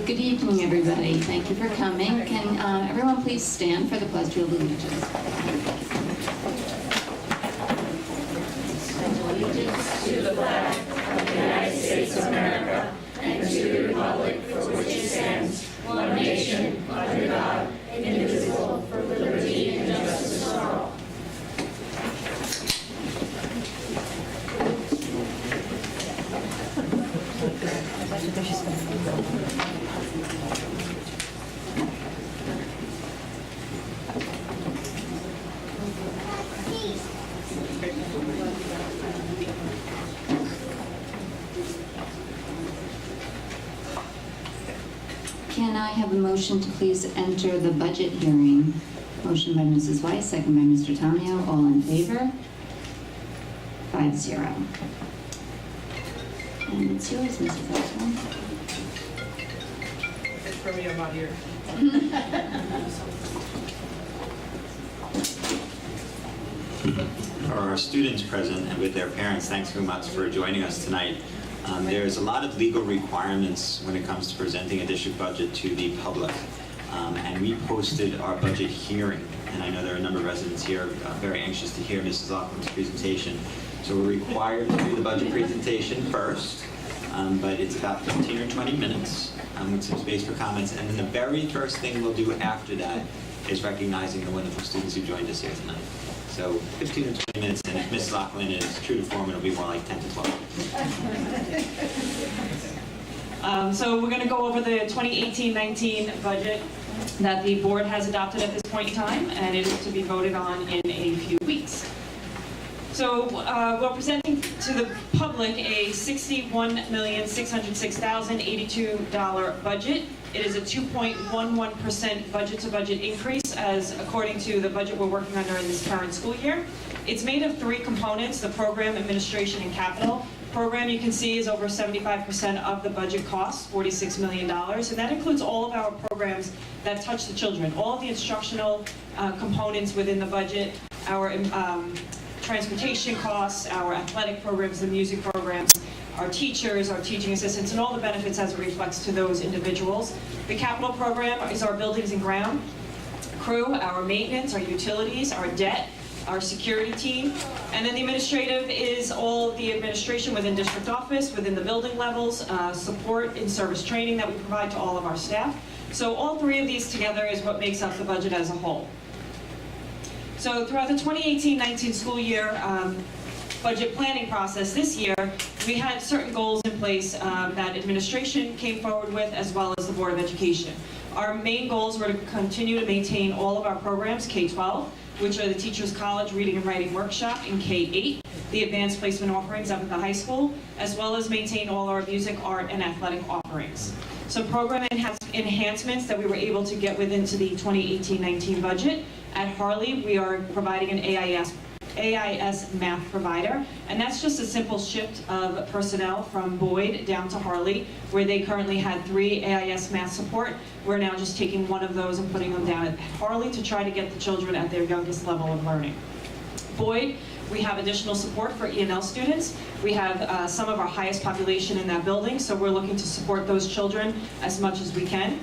Good evening, everybody. Thank you for coming. Can everyone please stand for the Pledge of Allegiance? Allegiance to the flag of the United States of America and to the republic for which it stands, one nation, under God, indivisible, for liberty and justice for all. Can I have a motion to please enter the budget hearing? Motion by Mrs. Weiss, second by Mr. Tomio. All in favor? 5-0. And it's yours, Mrs. Osborne. It's for me, I'm not here. For our students present and with their parents, thanks very much for joining us tonight. There's a lot of legal requirements when it comes to presenting a district budget to the public. And we posted our budget hearing, and I know there are a number of residents here very anxious to hear Mrs. Laughlin's presentation. So we're required to do the budget presentation first, but it's about 15 or 20 minutes with some space for comments. And then the very first thing we'll do after that is recognizing the wonderful students who joined us here tonight. So 15 to 20 minutes, and if Ms. Laughlin is true to form, it'll be more like 10 to 12. So we're going to go over the 2018-19 budget that the board has adopted at this point in time, and it is to be voted on in a few weeks. So we're presenting to the public a $61,606,082 budget. It is a 2.11% budget-to-budget increase, as according to the budget we're working under in this current school year. It's made of three components: the program, administration, and capital. Program, you can see, is over 75% of the budget cost, $46 million, and that includes all of our programs that touch the children, all of the instructional components within the budget, our transportation costs, our athletic programs, the music programs, our teachers, our teaching assistants, and all the benefits as it reflects to those individuals. The capital program is our buildings and ground crew, our maintenance, our utilities, our debt, our security team, and then the administrative is all the administration within district office, within the building levels, support in service training that we provide to all of our staff. So all three of these together is what makes up the budget as a whole. So throughout the 2018-19 school year budget planning process this year, we had certain goals in place that administration came forward with, as well as the Board of Education. Our main goals were to continue to maintain all of our programs, K-12, which are the Teachers College Reading and Writing Workshop, in K-8, the advanced placement offerings up at the high school, as well as maintain all our music, art, and athletic offerings. Some program enhancements that we were able to get into the 2018-19 budget. At Harley, we are providing an AIS math provider, and that's just a simple shift of personnel from Boyd down to Harley, where they currently had 3 AIS math support. We're now just taking one of those and putting them down at Harley to try to get the children at their youngest level of learning. Boyd, we have additional support for E&L students. We have some of our highest population in that building, so we're looking to support those children as much as we can.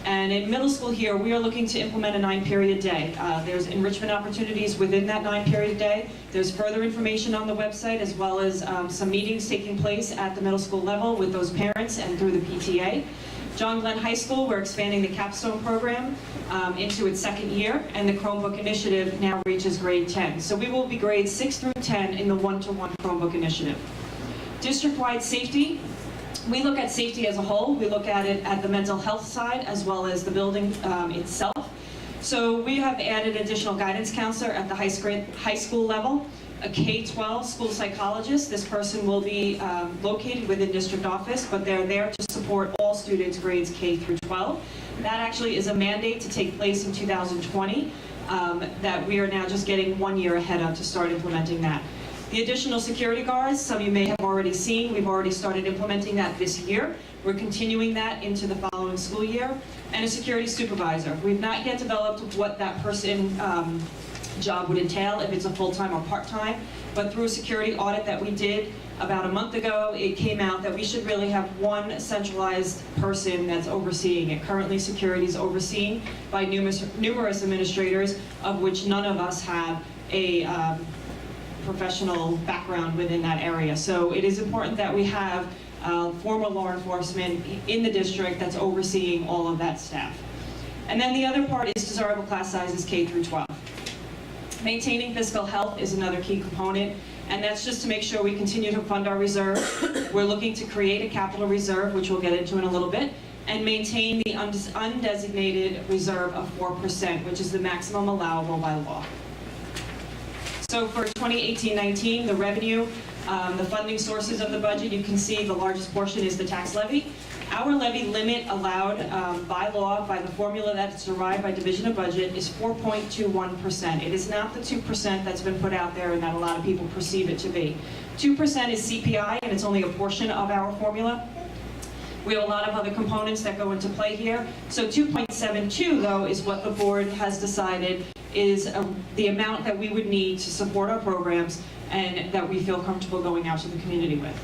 And in middle school here, we are looking to implement a 9-period day. There's enrichment opportunities within that 9-period day. There's further information on the website, as well as some meetings taking place at the middle school level with those parents and through the PTA. John Glenn High School, we're expanding the capstone program into its 2nd year, and the Chromebook initiative now reaches grade 10. So we will be grades 6 through 10 in the 1-to-1 Chromebook initiative. District-wide safety. We look at safety as a whole. We look at it at the mental health side as well as the building itself. So we have added additional guidance counselor at the high school level, a K-12 school psychologist. This person will be located within district office, but they're there to support all students grades K through 12. That actually is a mandate to take place in 2020 that we are now just getting 1 year ahead of to start implementing that. The additional security guards, some of you may have already seen, we've already started implementing that this year. We're continuing that into the following school year. And a security supervisor. We've not yet developed what that person job would entail, if it's a full-time or part-time. But through a security audit that we did about a month ago, it came out that we should really have one centralized person that's overseeing it. Currently, security is overseen by numerous administrators, of which none of us have a professional background within that area. So it is important that we have former law enforcement in the district that's overseeing all of that staff. And then the other part is desirable class sizes K through 12. Maintaining fiscal health is another key component, and that's just to make sure we continue to fund our reserve. We're looking to create a capital reserve, which we'll get into in a little bit, and maintain the undesignated reserve of 4%, which is the maximum allowable by law. So for 2018-19, the revenue, the funding sources of the budget, you can see the largest portion is the tax levy. Our levy limit allowed by law, by the formula that's derived by division of budget, is 4.21%. It is not the 2% that's been put out there and that a lot of people perceive it to be. 2% is CPI, and it's only a portion of our formula. We have a lot of other components that go into play here. So 2.72, though, is what the board has decided is the amount that we would need to support our programs and that we feel comfortable going out to the community with.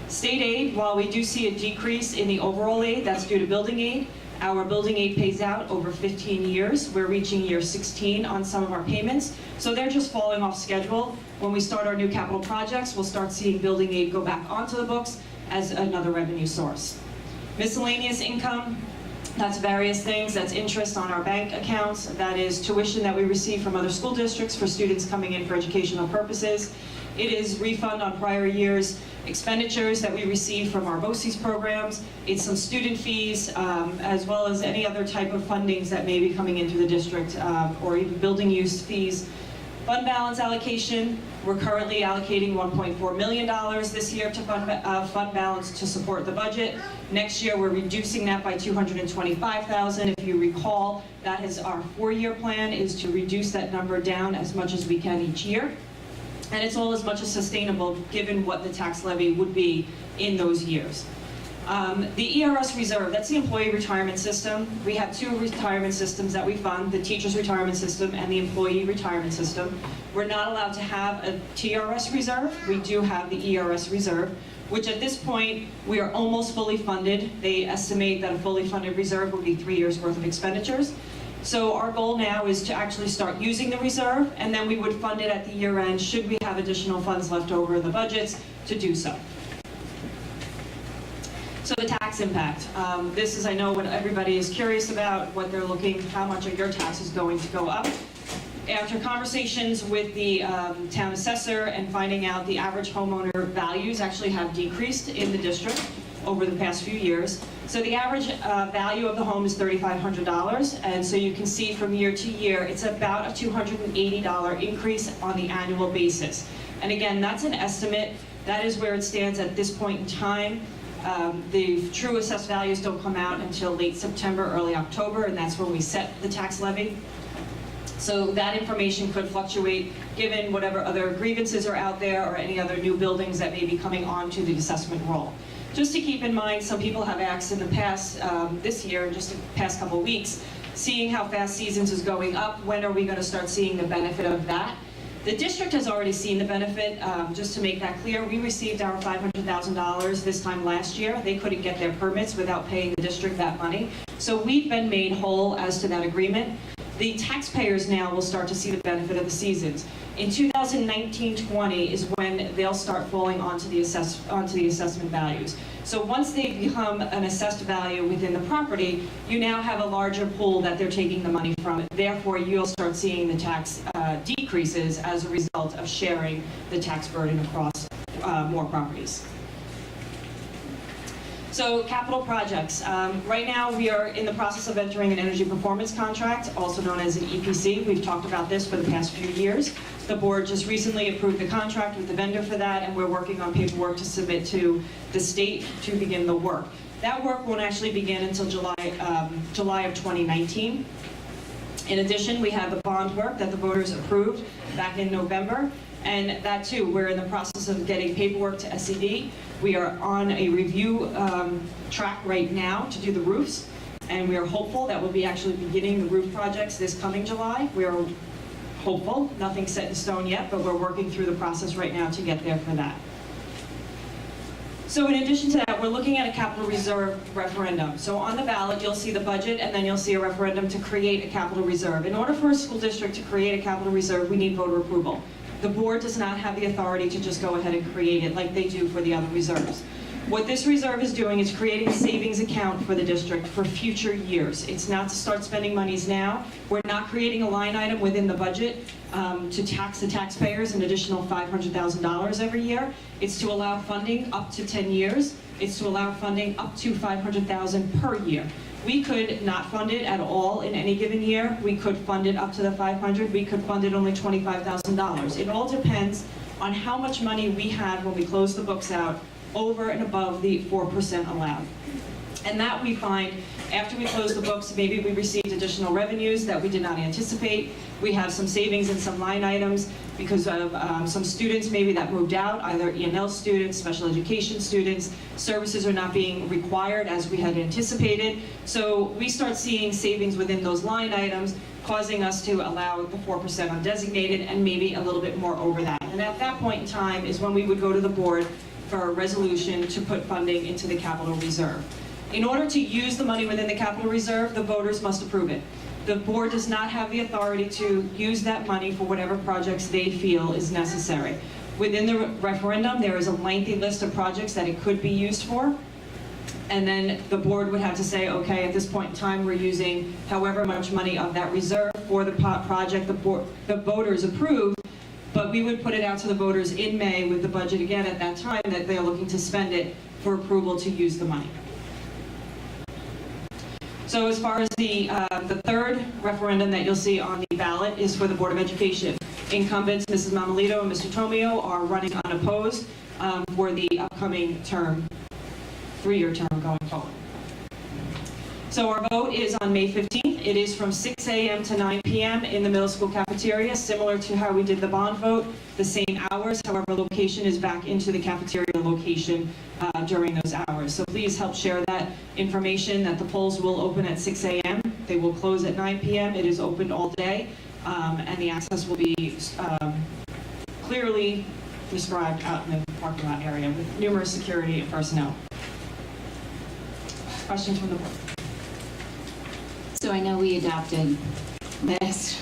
State aid, while we do see a decrease in the overall aid, that's due to building aid. Our building aid pays out over 15 years. We're reaching year 16 on some of our payments, so they're just falling off schedule. When we start our new capital projects, we'll start seeing building aid go back onto the books as another revenue source. Miscellaneous income, that's various things. That's interest on our bank accounts. That is tuition that we receive from other school districts for students coming in for educational purposes. It is refund on prior years' expenditures that we receive from our BOCES programs. It's some student fees, as well as any other type of fundings that may be coming into the district, or even building use fees. Fund balance allocation, we're currently allocating $1.4 million this year to fund balance to support the budget. Next year, we're reducing that by $225,000. If you recall, that is our 4-year plan, is to reduce that number down as much as we can each year. And it's all as much as sustainable given what the tax levy would be in those years. The ERS reserve, that's the employee retirement system. We have 2 retirement systems that we fund, the teacher's retirement system and the employee retirement system. We're not allowed to have a TRS reserve. We do have the ERS reserve, which at this point, we are almost fully funded. They estimate that a fully funded reserve will be 3 years worth of expenditures. So our goal now is to actually start using the reserve, and then we would fund it at the year end should we have additional funds left over in the budgets to do so. So the tax impact. This is, I know, what everybody is curious about, what they're looking, how much are your taxes going to go up. After conversations with the town assessor and finding out the average homeowner values actually have decreased in the district over the past few years. So the average value of the home is $3,500, and so you can see from year to year, it's about a $280 increase on the annual basis. And again, that's an estimate. That is where it stands at this point in time. The true assessed values don't come out until late September, early October, and that's when we set the tax levy. So that information could fluctuate given whatever other grievances are out there or any other new buildings that may be coming onto the assessment roll. Just to keep in mind, some people have asked in the past, this year, just the past couple of weeks, seeing how fast seasons is going up, when are we going to start seeing the benefit of that? The district has already seen the benefit. Just to make that clear, we received our $500,000 this time last year. They couldn't get their permits without paying the district that money. So we've been made whole as to that agreement. The taxpayers now will start to see the benefit of the seasons. In 2019-20 is when they'll start falling onto the assessment values. So once they become an assessed value within the property, you now have a larger pool that they're taking the money from. Therefore, you'll start seeing the tax decreases as a result of sharing the tax burden across more properties. So capital projects. Right now we are in the process of entering an energy performance contract, also known as an EPC. We've talked about this for the past few years. The board just recently approved the contract with the vendor for that, and we're working on paperwork to submit to the state to begin the work. That work won't actually begin until July of 2019. In addition, we have the bond work that the voters approved back in November. And that too, we're in the process of getting paperwork to SED. We are on a review track right now to do the roofs, and we are hopeful that we'll be actually beginning the roof projects this coming July. We are hopeful. Nothing's set in stone yet, but we're working through the process right now to get there for that. So in addition to that, we're looking at a capital reserve referendum. So on the ballot, you'll see the budget, and then you'll see a referendum to create a capital reserve. In order for a school district to create a capital reserve, we need voter approval. The board does not have the authority to just go ahead and create it like they do for the other reserves. What this reserve is doing is creating a savings account for the district for future years. It's not to start spending monies now. We're not creating a line item within the budget to tax the taxpayers an additional $500,000 every year. It's to allow funding up to 10 years. It's to allow funding up to $500,000 per year. We could not fund it at all in any given year. We could fund it up to the 500. We could fund it only $25,000. It all depends on how much money we have when we close the books out over and above the 4% allowed. And that we find after we close the books, maybe we received additional revenues that we did not anticipate. We have some savings in some line items because of some students maybe that moved out, either E&L students, special education students. Services are not being required as we had anticipated. So we start seeing savings within those line items, causing us to allow the 4% undesignated and maybe a little bit more over that. And at that point in time is when we would go to the board for a resolution to put funding into the capital reserve. In order to use the money within the capital reserve, the voters must approve it. The board does not have the authority to use that money for whatever projects they feel is necessary. Within the referendum, there is a lengthy list of projects that it could be used for. And then the board would have to say, okay, at this point in time, we're using however much money of that reserve for the project the voters approved. But we would put it out to the voters in May with the budget again at that time that they're looking to spend it for approval to use the money. So as far as the third referendum that you'll see on the ballot is for the Board of Education. Incumbents Mrs. Mamalito and Mr. Tomio are running unopposed for the upcoming term, 3-year term going forward. So our vote is on May 15th. It is from 6 a.m. to 9 p.m. in the middle school cafeteria, similar to how we did the bond vote, the same hours. However, location is back into the cafeteria location during those hours. So please help share that information that the polls will open at 6 a.m. They will close at 9 p.m. It is open all day, and the access will be clearly described out in the parking lot area with numerous security personnel. Questions from the board? So I know we adopted last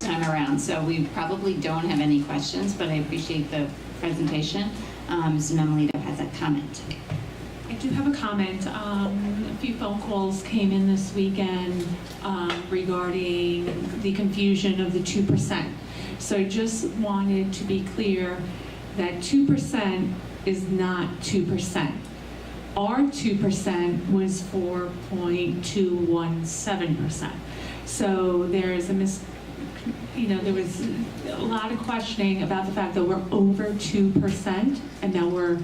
time around, so we probably don't have any questions, but I appreciate the presentation. Ms. Mamalito has a comment. I do have a comment. A few phone calls came in this weekend regarding the confusion of the 2%. So I just wanted to be clear that 2% is not 2%. Our 2% was 4.217%. So there's there was a lot of questioning about the fact that we're over 2% and that we're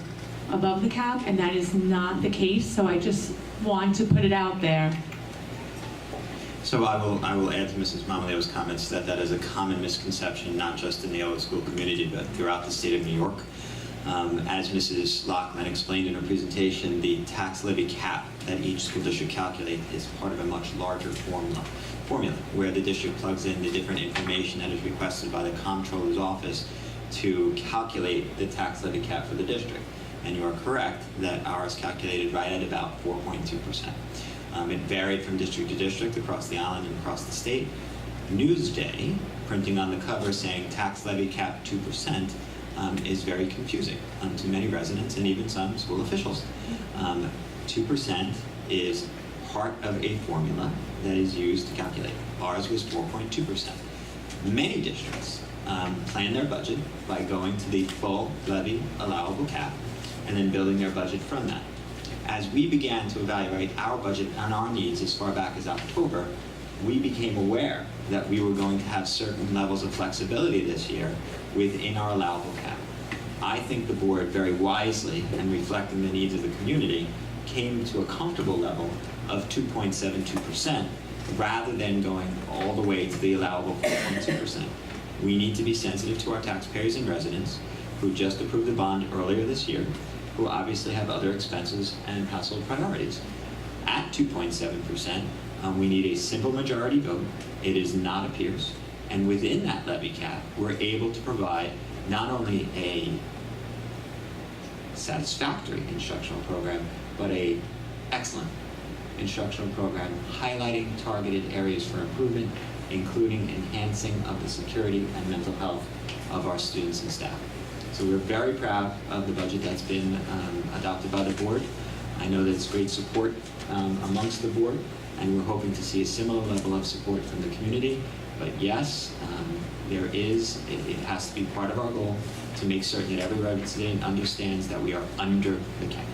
above the cap, and that is not the case. So I just want to put it out there. So I will add to Mrs. Mamalito's comments that that is a common misconception, not just in the Elwood school community, but throughout the state of New York. As Mrs. Lockman explained in her presentation, the tax levy cap that each school district calculates is part of a much larger formula where the district plugs in the different information that is requested by the comptroller's office to calculate the tax levy cap for the district. And you are correct that ours calculated right at about 4.2%. It varied from district to district across the island and across the state. Newsday, printing on the cover saying tax levy cap 2%, is very confusing to many residents and even some school officials. 2% is part of a formula that is used to calculate. Ours was 4.2%. Many districts plan their budget by going to the full levy allowable cap and then building their budget from that. As we began to evaluate our budget and our needs as far back as October, we became aware that we were going to have certain levels of flexibility this year within our allowable cap. I think the board very wisely, and reflecting the needs of the community, came to a comfortable level of 2.72% rather than going all the way to the allowable 4.2%. We need to be sensitive to our taxpayers and residents who just approved the bond earlier this year, who obviously have other expenses and household priorities. At 2.7%, we need a simple majority vote. It is not a Pierce. And within that levy cap, we're able to provide not only a satisfactory instructional program, but a excellent instructional program highlighting targeted areas for improvement, including enhancing of the security and mental health of our students and staff. So we're very proud of the budget that's been adopted by the board. I know that it's great support amongst the board, and we're hoping to see a similar level of support from the community. But yes, it has to be part of our goal to make certain that every resident understands that we are under the cap.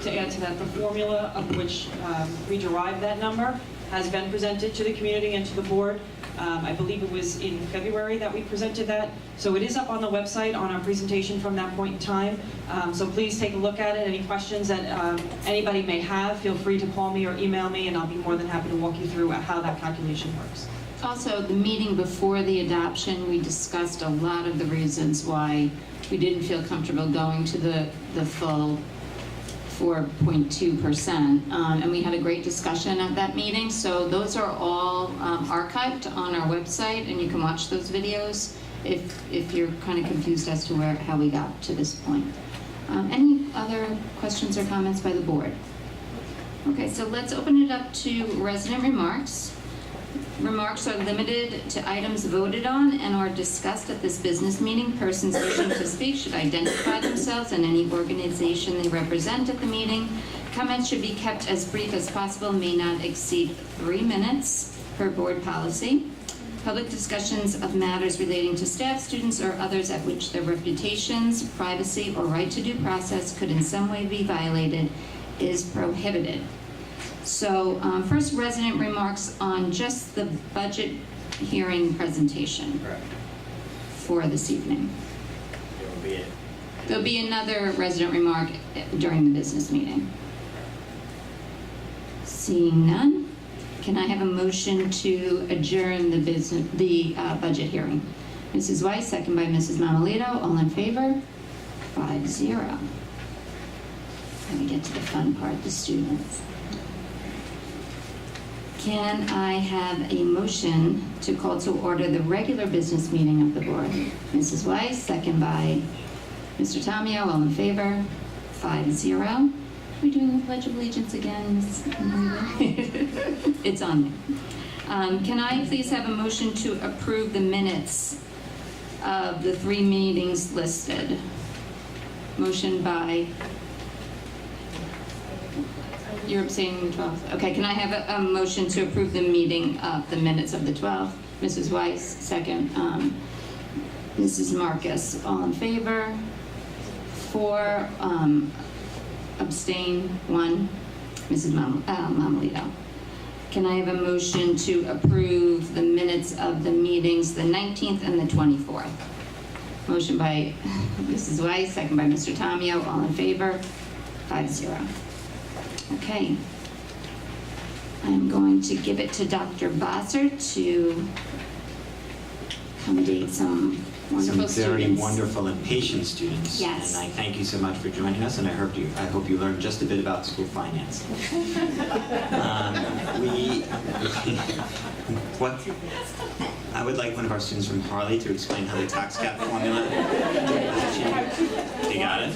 To add to that, the formula of which we derived that number has been presented to the community and to the board. I believe it was in February that we presented that. So it is up on the website on our presentation from that point in time. So please take a look at it. Any questions that anybody may have, feel free to call me or email me, and I'll be more than happy to walk you through how that calculation works. Also, the meeting before the adoption, we discussed a lot of the reasons why we didn't feel comfortable going to the full 4.2%. And we had a great discussion at that meeting. So those are all archived on our website, and you can watch those videos if you're kind of confused as to how we got to this point. Any other questions or comments by the board? Okay, so let's open it up to resident remarks. Remarks are limited to items voted on and are discussed at this business meeting. Persons wishing to speak should identify themselves and any organization they represent at the meeting. Comments should be kept as brief as possible, may not exceed 3 minutes per board policy. Public discussions of matters relating to staff, students, or others at which their reputations, privacy, or right to due process could in some way be violated is prohibited. So first, resident remarks on just the budget hearing presentation for this evening. There'll be another resident remark during the business meeting. Seeing none, can I have a motion to adjourn the budget hearing? Mrs. Weiss, second by Mrs. Mamalito. All in favor? 5-0. Let me get to the fun part, the students. Can I have a motion to call to order the regular business meeting of the board? Mrs. Weiss, second by Mr. Tamio. All in favor? 5-0. Are we doing the Pledge of Allegiance again, Ms. Mamalito? It's on there. Can I please have a motion to approve the minutes of the 3 meetings listed? Motion by... You're abstaining the 12th. Okay, can I have a motion to approve the meeting of the minutes of the 12th? Mrs. Weiss, second. Mrs. Marcus, all in favor? 4, abstain, 1. Mrs. Mamalito. Can I have a motion to approve the minutes of the meetings the 19th and the 24th? Motion by Mrs. Weiss, second by Mr. Tamio, all in favor? 5-0. Okay. I'm going to give it to Dr. Bosser to accommodate some wonderful students. Some very wonderful and patient students. Yes. And I thank you so much for joining us, and I hope you learned just a bit about school finance. I would like one of our students from Harley to explain how the tax cap formula. You got it?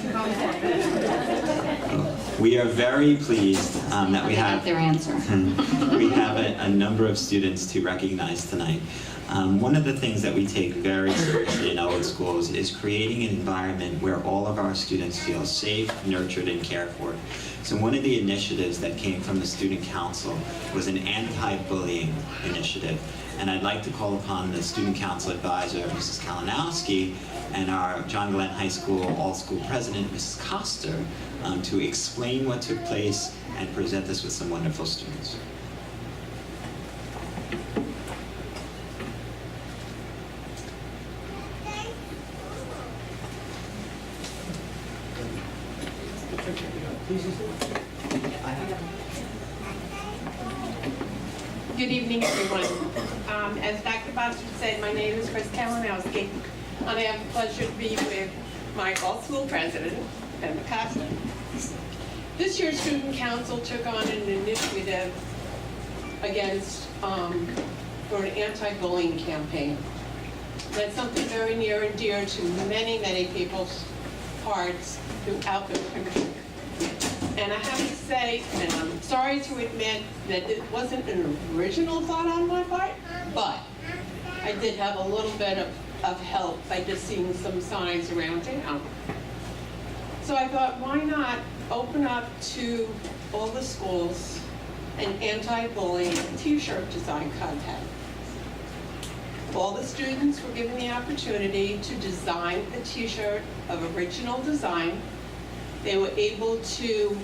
We are very pleased that we have their answer. we have a number of students to recognize tonight. One of the things that we take very seriously in Elwood schools is creating an environment where all of our students feel safe, nurtured, and cared for. So one of the initiatives that came from the Student Council was an anti-bullying initiative. And I'd like to call upon the Student Council Advisor, Mrs. Kalinowski, and our John Glenn High School All-School President, Mrs. Coster, to explain what took place and present us with some wonderful students. Good evening, everyone. As Dr. Bosser said, my name is Chris Kalinowski, and I have the pleasure to be with my all-school president, Emma Costa. This year's Student Council took on an initiative against for an anti-bullying campaign. That's something very near and dear to many, many people's hearts throughout the country. And I have to say, and I'm sorry to admit, that it wasn't an original thought on my part, but I did have a little bit of help by just seeing some signs around town. So I thought, why not open up to all the schools an anti-bullying t-shirt design contest. All the students were given the opportunity to design a t-shirt of original design. They were able to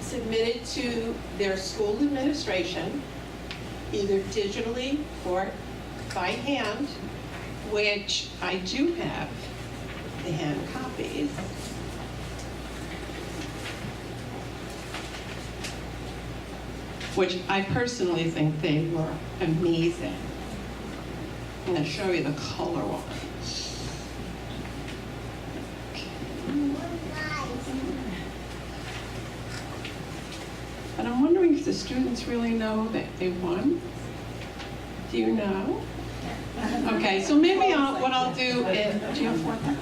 submit it to their school administration, either digitally or by hand, which I do have the hand copies. Which I personally think they were amazing. I'm going to show you the color one. But I'm wondering if the students really know that they won. Do you know? Okay, so maybe what I'll do is, do you have one?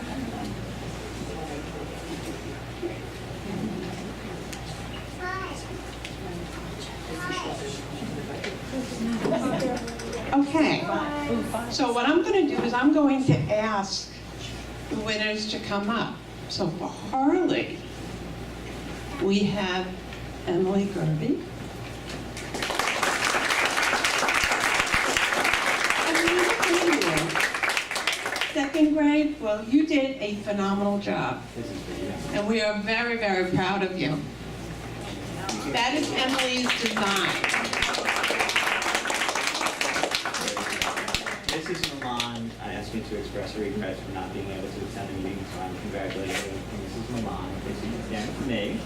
Okay, so what I'm going to do is I'm going to ask the winners to come up. So for Harley, we have Emily Gerby. Second grade, well, you did a phenomenal job. And we are very, very proud of you. That is Emily's design. Mrs. Milan asked me to express her regret for not being able to attend the meeting, so I'm congratulating Mrs. Milan. This is again for me,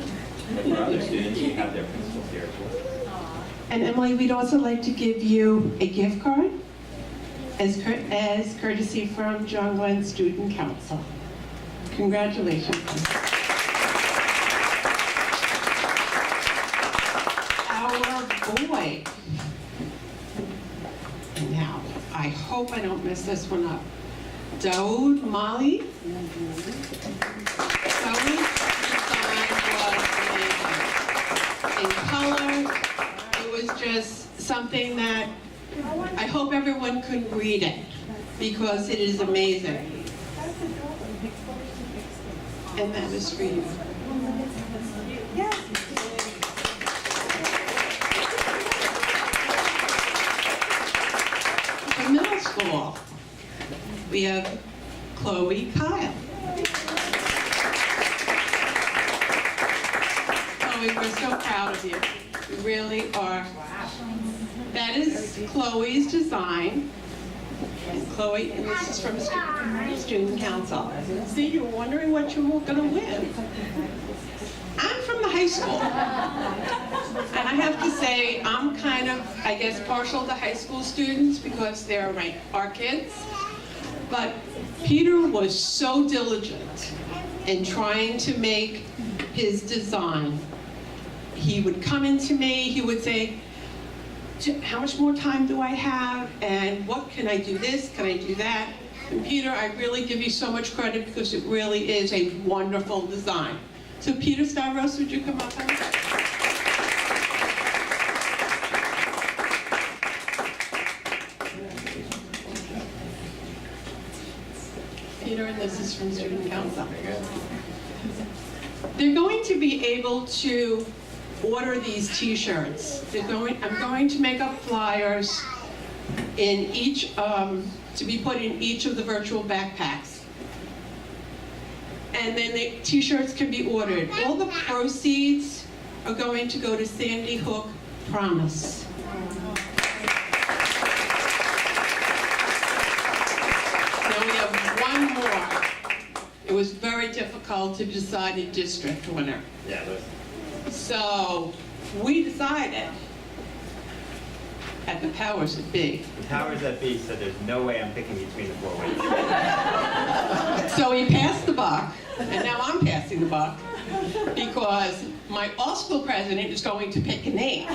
but for other students, we have their principals here as well. And Emily, we'd also like to give you a gift card as courtesy from John Glenn Student Council. Congratulations. Our boy. And now, I hope I don't mess this one up. Daoud Mali. Daoud's design was amazing. In color, it was just something that I hope everyone could read it because it is amazing. And that is for you. For middle school, we have Chloe Kyle. Chloe, we're so proud of you. We really are. That is Chloe's design. And Chloe, and this is from Student Council. See, you were wondering what you were going to win. I'm from the high school. And I have to say, I'm kind of, I guess, partial to high school students because they're our kids. But Peter was so diligent in trying to make his design. He would come into me, he would say, how much more time do I have? And what can I do this? Can I do that? And Peter, I really give you so much credit because it really is a wonderful design. So Peter Stavros, would you come up? Peter, and this is from Student Council. They're going to be able to order these t-shirts. I'm going to make up flyers in each, to be put in each of the virtual backpacks. And then the t-shirts can be ordered. All the proceeds are going to go to Sandy Hook Promise. Now we have one more. It was very difficult to decide a district winner. Yeah, So we decided at the powers that be. the powers that be said there's no way I'm picking between the four ways. So he passed the buck, and now I'm passing the buck, because my all-school president is going to pick a name.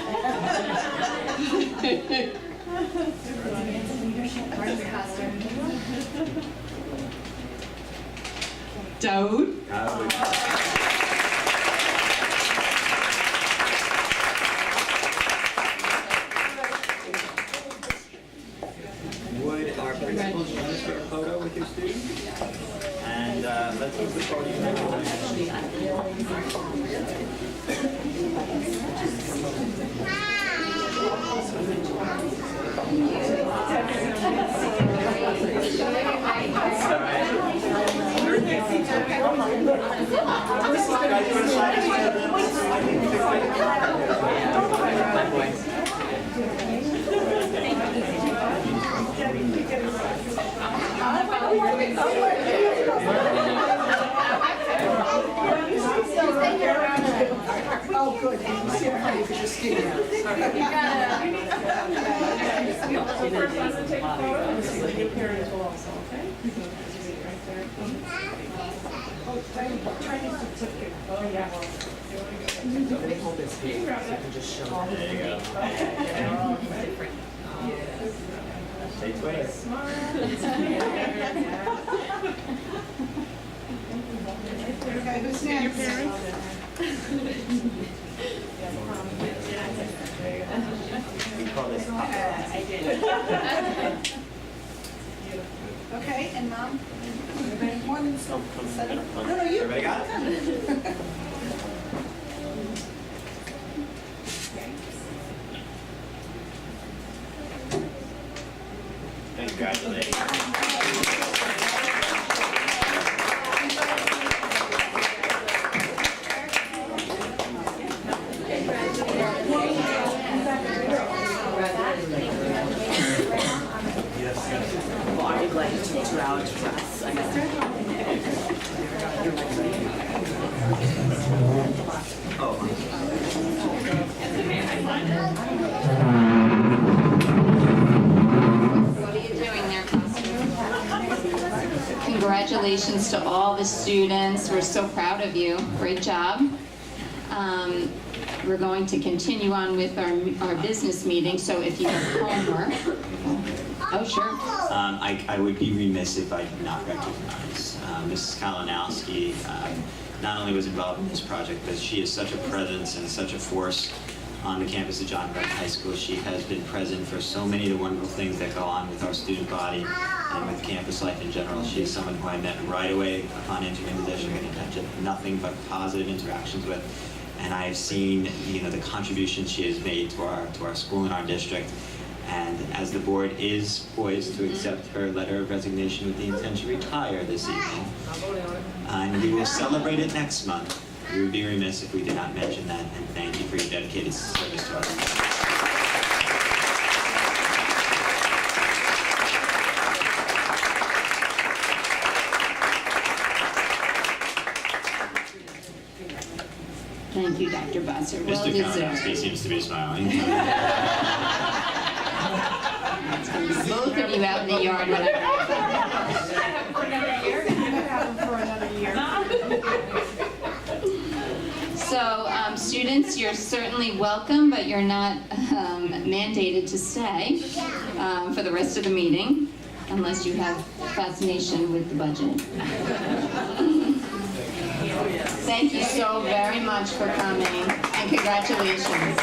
Daoud. Would our principal join us for a photo with your students? And let's move the podium. Oh, good. You can see how you can just get Stay Twitter. Okay, who's next? We call this Okay, and Mom? No, you. Everybody got it? Congratulations. I'd like to take 2 hours class. I What are you doing there, Costa? Congratulations to all the students. We're so proud of you. Great job. We're going to continue on with our business meeting, so if you have homework. Oh, sure. I would be remiss if I did not recognize Mrs. Kalinowski. Not only was involved in this project, but she is such a presence and such a force on the campus of John Gregg High School. She has been present for so many of the wonderful things that go on with our student body and with campus life in general. She is someone who I met right away upon entering the district and had nothing but positive interactions with. And I have seen, the contribution she has made to our school and our district. And as the board is poised to accept her letter of resignation with the intent to retire this evening, and we will celebrate it next month, we would be remiss if we did not mention that, and thank you for your dedicated service to our community. Thank you, Dr. Busser. Well Mr. deserved. Kalinowski seems to be smiling. Both of you out in the yard when So, students, you're certainly welcome, but you're not mandated to stay for the rest of the meeting, unless you have fascination with the budget. Thank you so very much for coming, and congratulations.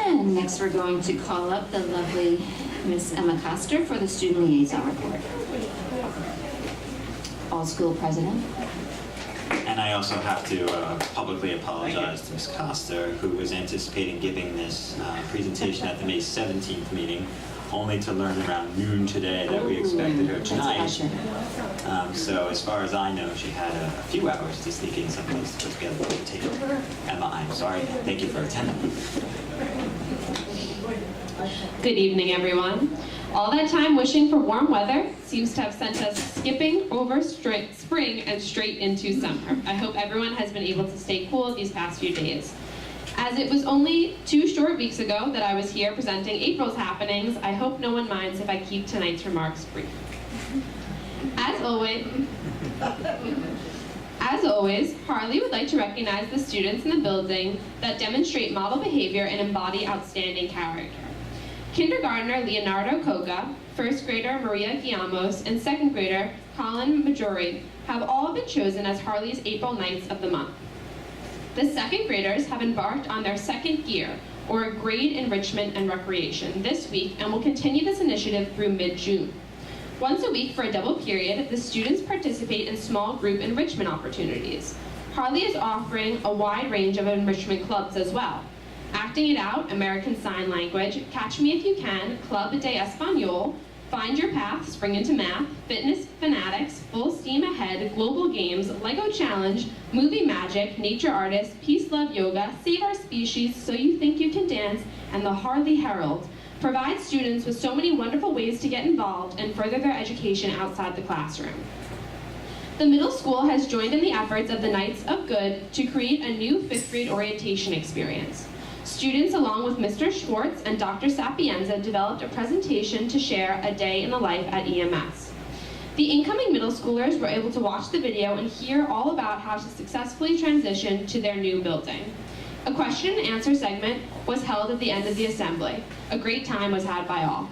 And next we're going to call up the lovely Miss Emma Coster for the student liaison report. All school president. And I also have to publicly apologize to Ms. Coster, who was anticipating giving this presentation at the May 17th meeting. only to learn around noon today that we expected her tonight. So as far as I know, she had a few hours to sneak in someplace to put together the tape. Emma, I'm sorry. Thank you for attending. Good evening, everyone. All that time wishing for warm weather seems to have sent us skipping over spring and straight into summer. I hope everyone has been able to stay cool these past few days. As it was only 2 short weeks ago that I was here presenting April's happenings, I hope no one minds if I keep tonight's remarks brief. As always, Harley would like to recognize the students in the building that demonstrate model behavior and embody outstanding character. Kindergartner Leonardo Koga, first grader Maria Guillamos, and second grader Colin Majori have all been chosen as Harley's April Knights of the Month. The second graders have embarked on their second year, or grade enrichment and recreation, this week and will continue this initiative through mid-June. Once a week for a double period, the students participate in small group enrichment opportunities. Harley is offering a wide range of enrichment clubs as well. Acting It Out, American Sign Language, Catch Me If You Can, Club de Español, Find Your Path, Spring Into Math, Fitness Fanatics, Full Steam Ahead, Global Games, Lego Challenge, Movie Magic, Nature Artist, Peace Love Yoga, Save Our Species, So You Think You Can Dance, and the Harley Herald provide students with so many wonderful ways to get involved and further their education outside the classroom. The middle school has joined in the efforts of the Knights of Good to create a new 5th grade orientation experience. Students, along with Mr. Schwartz and Dr. Sapienza, developed a presentation to share a day in the life at EMS. The incoming middle schoolers were able to watch the video and hear all about how to successfully transition to their new building. A question and answer segment was held at the end of the assembly. A great time was had by all.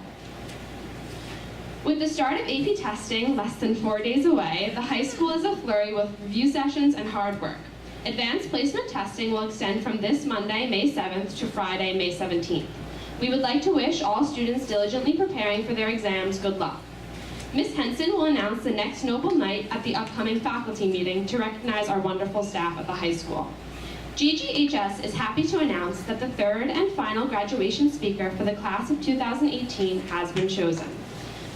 With the start of AP testing less than 4 days away, the high school is aflurry with review sessions and hard work. Advanced placement testing will extend from this Monday, May 7th to Friday, May 17th. We would like to wish all students diligently preparing for their exams good luck. Ms. Henson will announce the next Noble Night at the upcoming faculty meeting to recognize our wonderful staff at the high school. GGHS is happy to announce that the third and final graduation speaker for the class of 2018 has been chosen.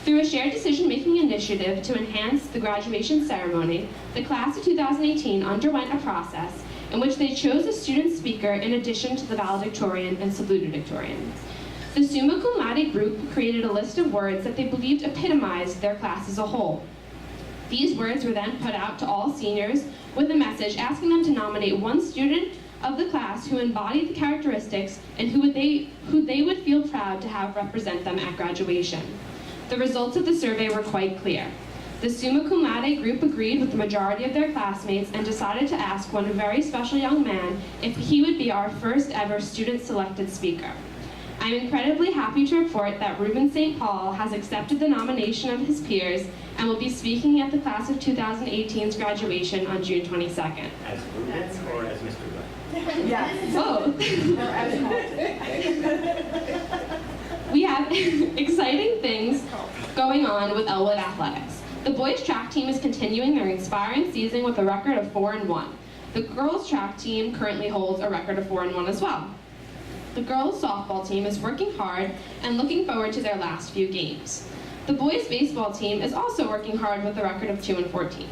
Through a shared decision-making initiative to enhance the graduation ceremony, the class of 2018 underwent a process in which they chose a student speaker in addition to the valedictorian and salutatorian. The summa cum laude group created a list of words that they believed epitomized their class as a whole. These words were then put out to all seniors with a message asking them to nominate one student of the class who embodied the characteristics and who they would feel proud to have represent them at graduation. The results of the survey were quite clear. The summa cum laude group agreed with the majority of their classmates and decided to ask one very special young man if he would be our first ever student-selected speaker. I'm incredibly happy to report that Ruben St. Paul has accepted the nomination of his peers and will be speaking at the class of 2018's graduation on June 22nd. As Ruben or as Mr. Good? Yes. Whoa! We have exciting things going on with Elwood Athletics. The boys track team is continuing their inspiring season with a record of 4-1. The girls track team currently holds a record of 4-1 as well. The girls softball team is working hard and looking forward to their last few games. The boys baseball team is also working hard with a record of 2-14.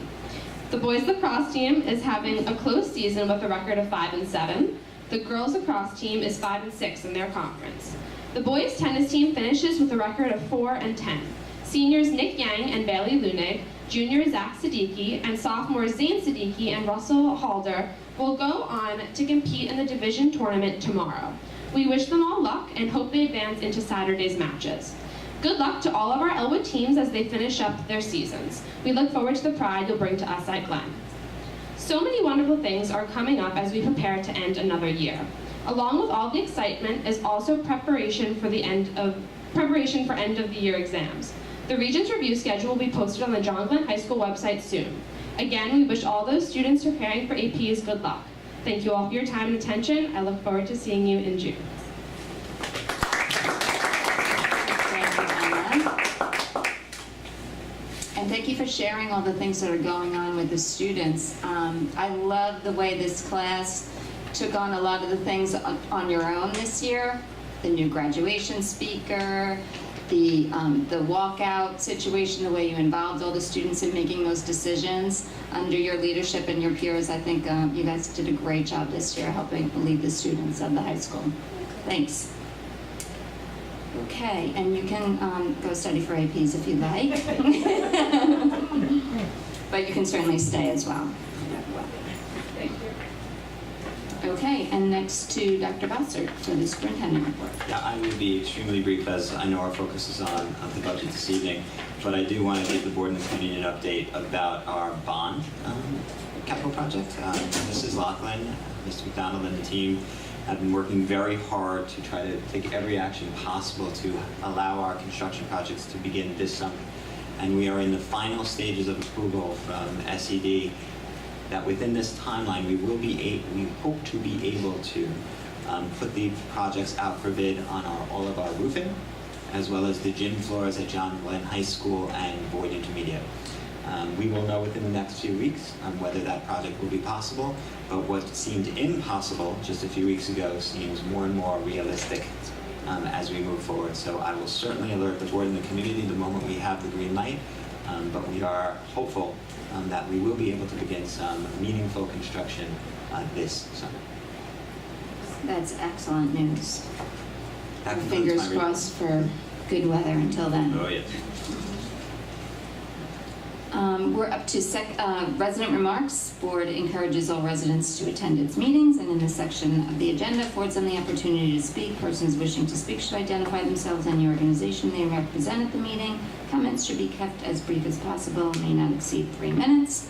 The boys lacrosse team is having a close season with a record of 5-7. The girls lacrosse team is 5-6 in their conference. The boys tennis team finishes with a record of 4-10. Seniors Nick Yang and Bailey Lunig, junior Zach Siddiqui, and sophomores Zane Siddiqui and Russell Halder will go on to compete in the division tournament tomorrow. We wish them all luck and hope they advance into Saturday's matches. Good luck to all of our Elwood teams as they finish up their seasons. We look forward to the pride you'll bring to us at Glen. So many wonderful things are coming up as we prepare to end another year. Along with all the excitement is also preparation for end of the year exams. The Regents review schedule will be posted on the John Glenn High School website soon. Again, we wish all those students preparing for APs good luck. Thank you all for your time and attention. I look forward to seeing you in June. And thank you for sharing all the things that are going on with the students. I love the way this class took on a lot of the things on your own this year. The new graduation speaker, the walkout situation, the way you involved all the students in making those decisions under your leadership and your peers. I think you guys did a great job this year helping lead the students of the high school. Thanks. Okay, and you can go study for APs if you'd like. But you can certainly stay as well. Thank you. Okay, and next to Dr. Bossert for the superintendent report. Yeah, I will be extremely brief as I know our focus is on the budget this evening, but I do want to give the board and the community an update about our bond capital project. Mrs. Lachlan, Mr. McDonald, and the team have been working very hard to try to take every action possible to allow our construction projects to begin this summer. And we are in the final stages of approval from SED that within this timeline we hope to be able to put the projects out for bid on all of our roofing, as well as the gym floors at John Glenn High School and Boyd Intermediate. We will know within the next few weeks whether that project will be possible, but what seemed impossible just a few weeks ago seems more and more realistic as we move forward. So I will certainly alert the board and the community the moment we have the green light, but we are hopeful that we will be able to begin some meaningful construction this summer. That's excellent news. That concludes Fingers my report. crossed for good weather until then. Oh, yes. We're up to resident remarks. Board encourages all residents to attend its meetings, and in this section of the agenda affords them the opportunity to speak. Persons wishing to speak should identify themselves and the organization they represent at the meeting. Comments should be kept as brief as possible and may not exceed 3 minutes.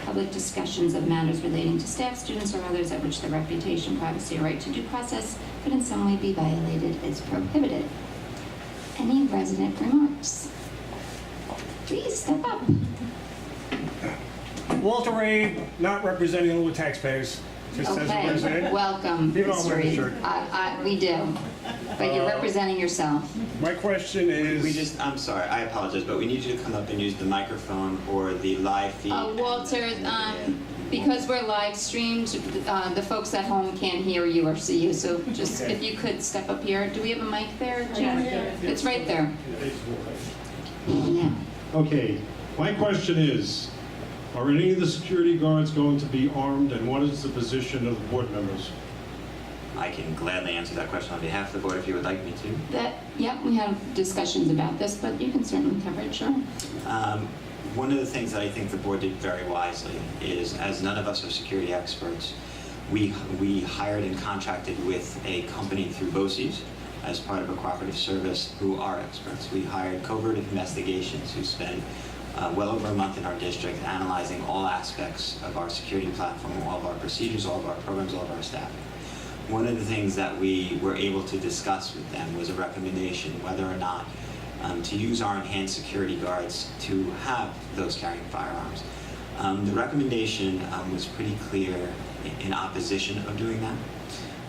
Public discussions of matters relating to staff, students, or others at which the reputation, privacy, or right to due process could in some way be violated is prohibited. Any resident remarks? Please step up. Walter Ray, not representing Elwood taxpayers, just as a Okay, resident. welcome, You don't Mr. wear the Reed. shirt. We do, but you're representing yourself. My question is, I'm sorry, I apologize, but we need you to come up and use the microphone or the live feed. Walter, because we're live streamed, the folks at home can't hear you or see you, so just if you could step up here. Do we have a mic there, Jim? It's right there. Yeah. Okay, my question is, are any of the security guards going to be armed, and what is the position of the board members? I can gladly answer that question on behalf of the board if you would like me to. Yep, we have discussions about this, but you can certainly cover it, sure. One of the things that I think the board did very wisely is, as none of us are security experts, we hired and contracted with a company through BOCES as part of a cooperative service who are experts. We hired Covert Investigations who spent well over a month in our district analyzing all aspects of our security platform, all of our procedures, all of our programs, all of our staffing. One of the things that we were able to discuss with them was a recommendation whether or not to use our enhanced security guards to have those carrying firearms. The recommendation was pretty clear in opposition of doing that.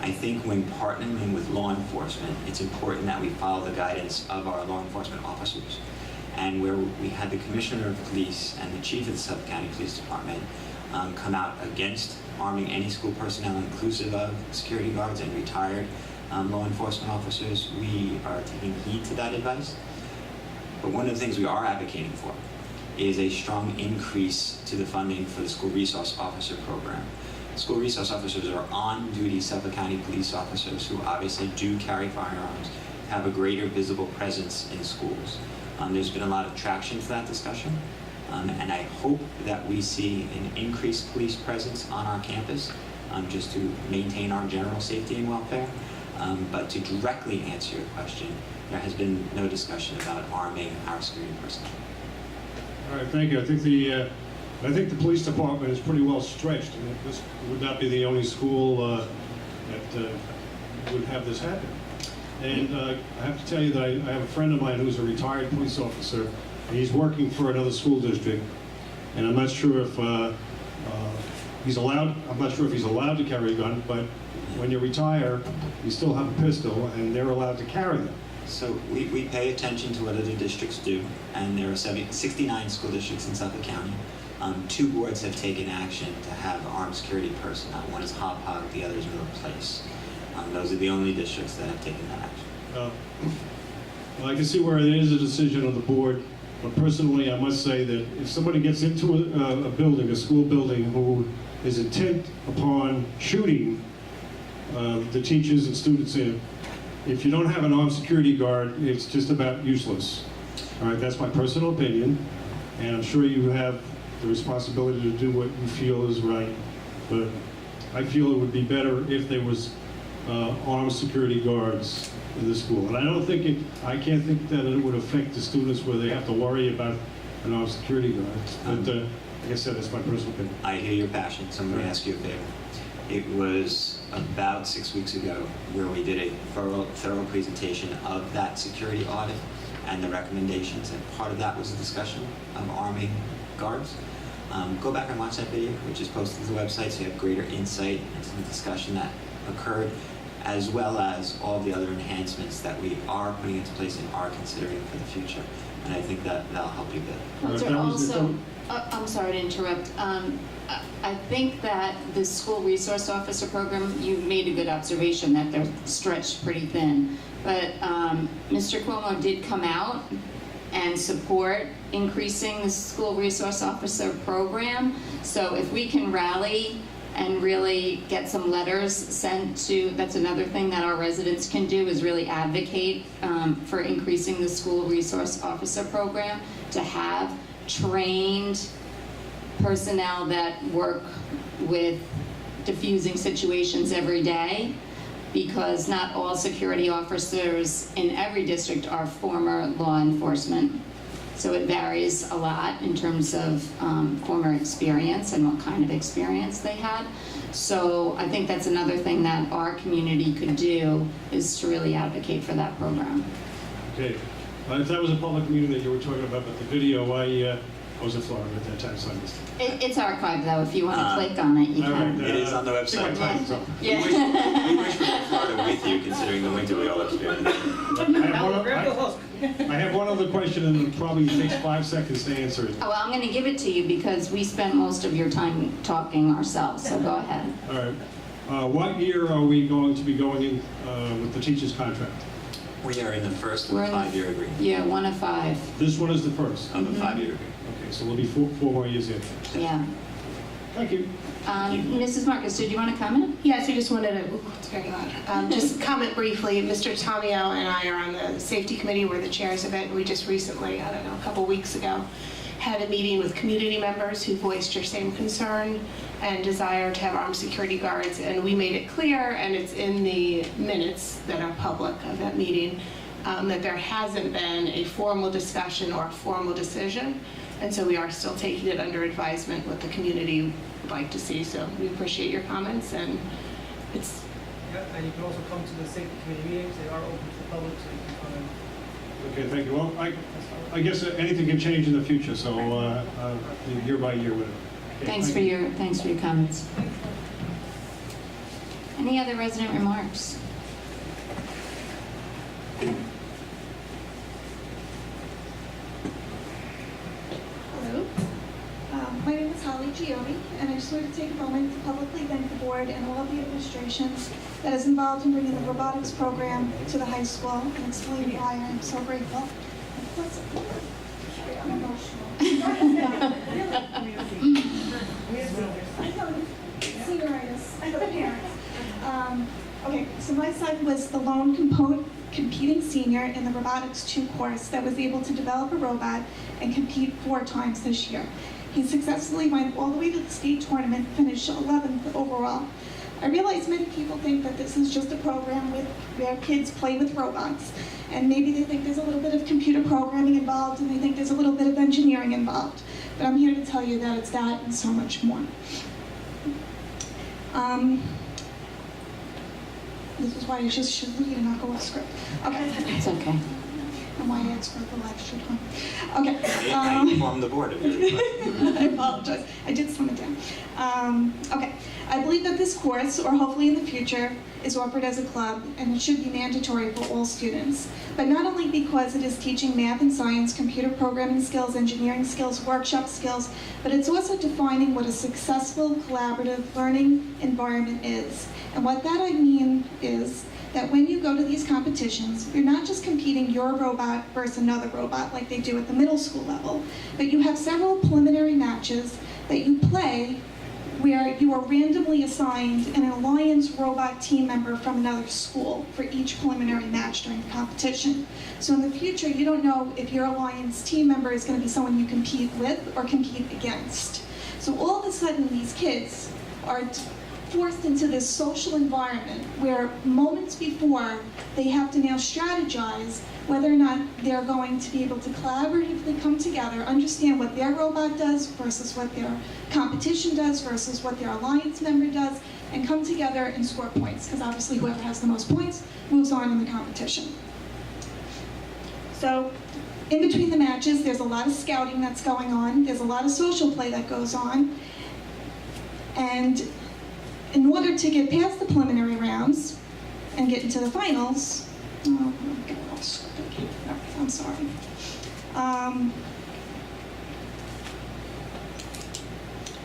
I think when partnering with law enforcement, it's important that we follow the guidance of our law enforcement officers. And where we had the commissioner of police and the chief of the Suffolk County Police Department come out against arming any school personnel, inclusive of security guards and retired law enforcement officers, we are taking heed to that advice. But one of the things we are advocating for is a strong increase to the funding for the school resource officer program. School resource officers are on-duty Suffolk County police officers who obviously do carry firearms, have a greater visible presence in schools. There's been a lot of traction to that discussion, and I hope that we see an increased police presence on our campus just to maintain our general safety and welfare. But to directly answer your question, there has been no discussion about arming our security personnel. All right, thank you. I think the police department is pretty well stretched, and this would not be the only school that would have this happen. And I have to tell you that I have a friend of mine who's a retired police officer, and he's working for another school district, and I'm not sure if he's allowed. I'm not sure if he's allowed to carry a gun, but when you retire, you still have a pistol, and they're allowed to carry them. So we pay attention to what other districts do, and there are 69 school districts in Suffolk County. 2 boards have taken action to have armed security personnel. One is Hop Hog, the other is Middle Place. Those are the only districts that have taken that action. Well, I can see where it is a decision of the board, but personally, I must say that if somebody gets into a building, a school building, who is intent upon shooting the teachers and students in, if you don't have an armed security guard, it's just about useless. All right, that's my personal opinion, and I'm sure you have the responsibility to do what you feel is right, but I feel it would be better if there was armed security guards in the school. And I can't think that it would affect the students where they have to worry about an armed security guard. But like I said, that's my personal opinion. I hear your passion, so I'm going to ask you a favor. It was about 6 weeks ago where we did a thorough presentation of that security audit and the recommendations, and part of that was a discussion of arming guards. Go back and watch that video, which is posted to the website, so you have greater insight into the discussion that occurred, as well as all the other enhancements that we are putting into place and are considering for the future. And I think that'll help you a bit. Counselor, also, I'm sorry to interrupt. I think that the school resource officer program, you made a good observation that they're stretched pretty thin. But Mr. Cuomo did come out and support increasing the school resource officer program. So if we can rally and really get some letters sent to, that's another thing that our residents can do, is really advocate for increasing the school resource officer program, to have trained personnel that work with diffusing situations every day, because not all security officers in every district are former law enforcement. So it varies a lot in terms of former experience and what kind of experience they had. So I think that's another thing that our community could do, is to really advocate for that program. Okay. If that was a public meeting that you were talking about, but the video, I was in Florida at that time, so I missed it. It's archived though. If you want to click on it, you All can. right, It is on the see my website. time is up. Yeah. We wish we were in Florida with you, considering the winter we all experienced. I have one other question, and it probably takes 5 seconds to answer it. Oh, well, I'm going to give it to you because we spent most of your time talking ourselves, so go ahead. All right. What year are we going to be going in with the teacher's contract? We are in the first of We're a in the- 5-year agreement. Yeah, 1 of 5. This one is the first. Of a 5-year agreement. Okay, so we'll be four more years in. Yeah. Thank you. Mrs. Marcus, did you want to comment? Yes, I just wanted to, it's very loud, just comment briefly. Mr. Tomio and I are on the safety committee. We're the chairs of it. And we just recently, I don't know, a couple weeks ago, had a meeting with community members who voiced your same concern and desire to have armed security guards. And we made it clear, and it's in the minutes that are public of that meeting, that there hasn't been a formal discussion or a formal decision. And so we are still taking it under advisement what the community would like to see. So we appreciate your comments, and it's... Yeah, and you can also come to the safety committee meetings. They are open to the public, so you can come in. Okay, thank you. Well, I guess anything can change in the future, so year by year, whatever. Okay, Thanks for your comments. Any other resident remarks? Hello. My name is Holly Gioni, and I just wanted to take a moment to publicly thank the board and all of the administrations that is involved in bringing the robotics program to the high school, and explain why I'm so grateful. I'm emotional. Senioritis for the parents. Okay, so my son was the lone competing senior in the Robotics 2 course that was able to develop a robot and compete 4 times this year. He successfully went all the way to the state tournament, finished 11th overall. I realize many people think that this is just a program where kids play with robots, and maybe they think there's a little bit of computer programming involved, and they think there's a little bit of engineering involved. But I'm here to tell you that it's that and so much more. This is why you just should read and not go off script. Okay. It's okay. And why I asked for the extra time. Okay. I informed the board of your request. I apologize. I did slim it down. Okay, I believe that this course, or hopefully in the future, is offered as a club and it should be mandatory for all students. But not only because it is teaching math and science, computer programming skills, engineering skills, workshop skills, but it's also defining what a successful collaborative learning environment is. And what that I mean is that when you go to these competitions, you're not just competing your robot versus another robot like they do at the middle school level, but you have several preliminary matches that you play where you are randomly assigned an Alliance robot team member from another school for each preliminary match during the competition. So in the future, you don't know if your Alliance team member is going to be someone you compete with or compete against. So all of a sudden, these kids are forced into this social environment where moments before they have to now strategize whether or not they're going to be able to collaboratively come together, understand what their robot does versus what their competition does versus what their Alliance member does, and come together and score points, because obviously whoever has the most points moves on in the competition. So in between the matches, there's a lot of scouting that's going on, there's a lot of social play that goes on, and in order to get past the preliminary rounds and get into the finals, I'm sorry.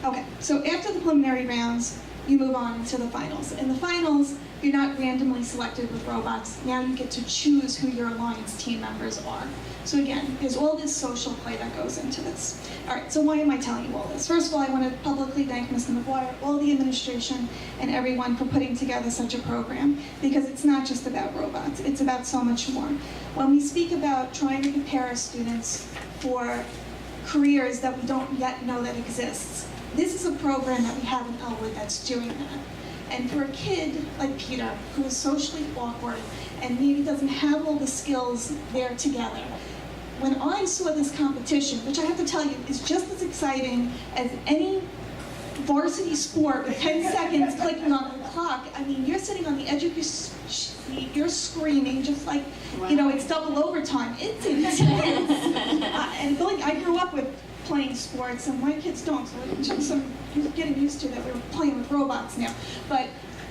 Okay, so after the preliminary rounds, you move on to the finals. In the finals, you're not randomly selected with robots. Now you get to choose who your Alliance team members are. So again, there's all this social play that goes into this. All right, so why am I telling you all this? First of all, I want to publicly thank Mr. McGuire, all the administration, and everyone for putting together such a program, because it's not just about robots, it's about so much more. When we speak about trying to prepare our students for careers that we don't yet know that exists, this is a program that we have in Elwood that's doing that. And for a kid like Peter, who is socially awkward and maybe doesn't have all the skills there together, when I saw this competition, which I have to tell you is just as exciting as any varsity sport with 10 seconds clicking on the clock, I mean, you're sitting on the edge of your seat, you're screaming just like, you know, it's double overtime. It's intense. And Billy, I grew up with playing sports, and my kids don't, so I'm getting used to that we're playing with robots now. But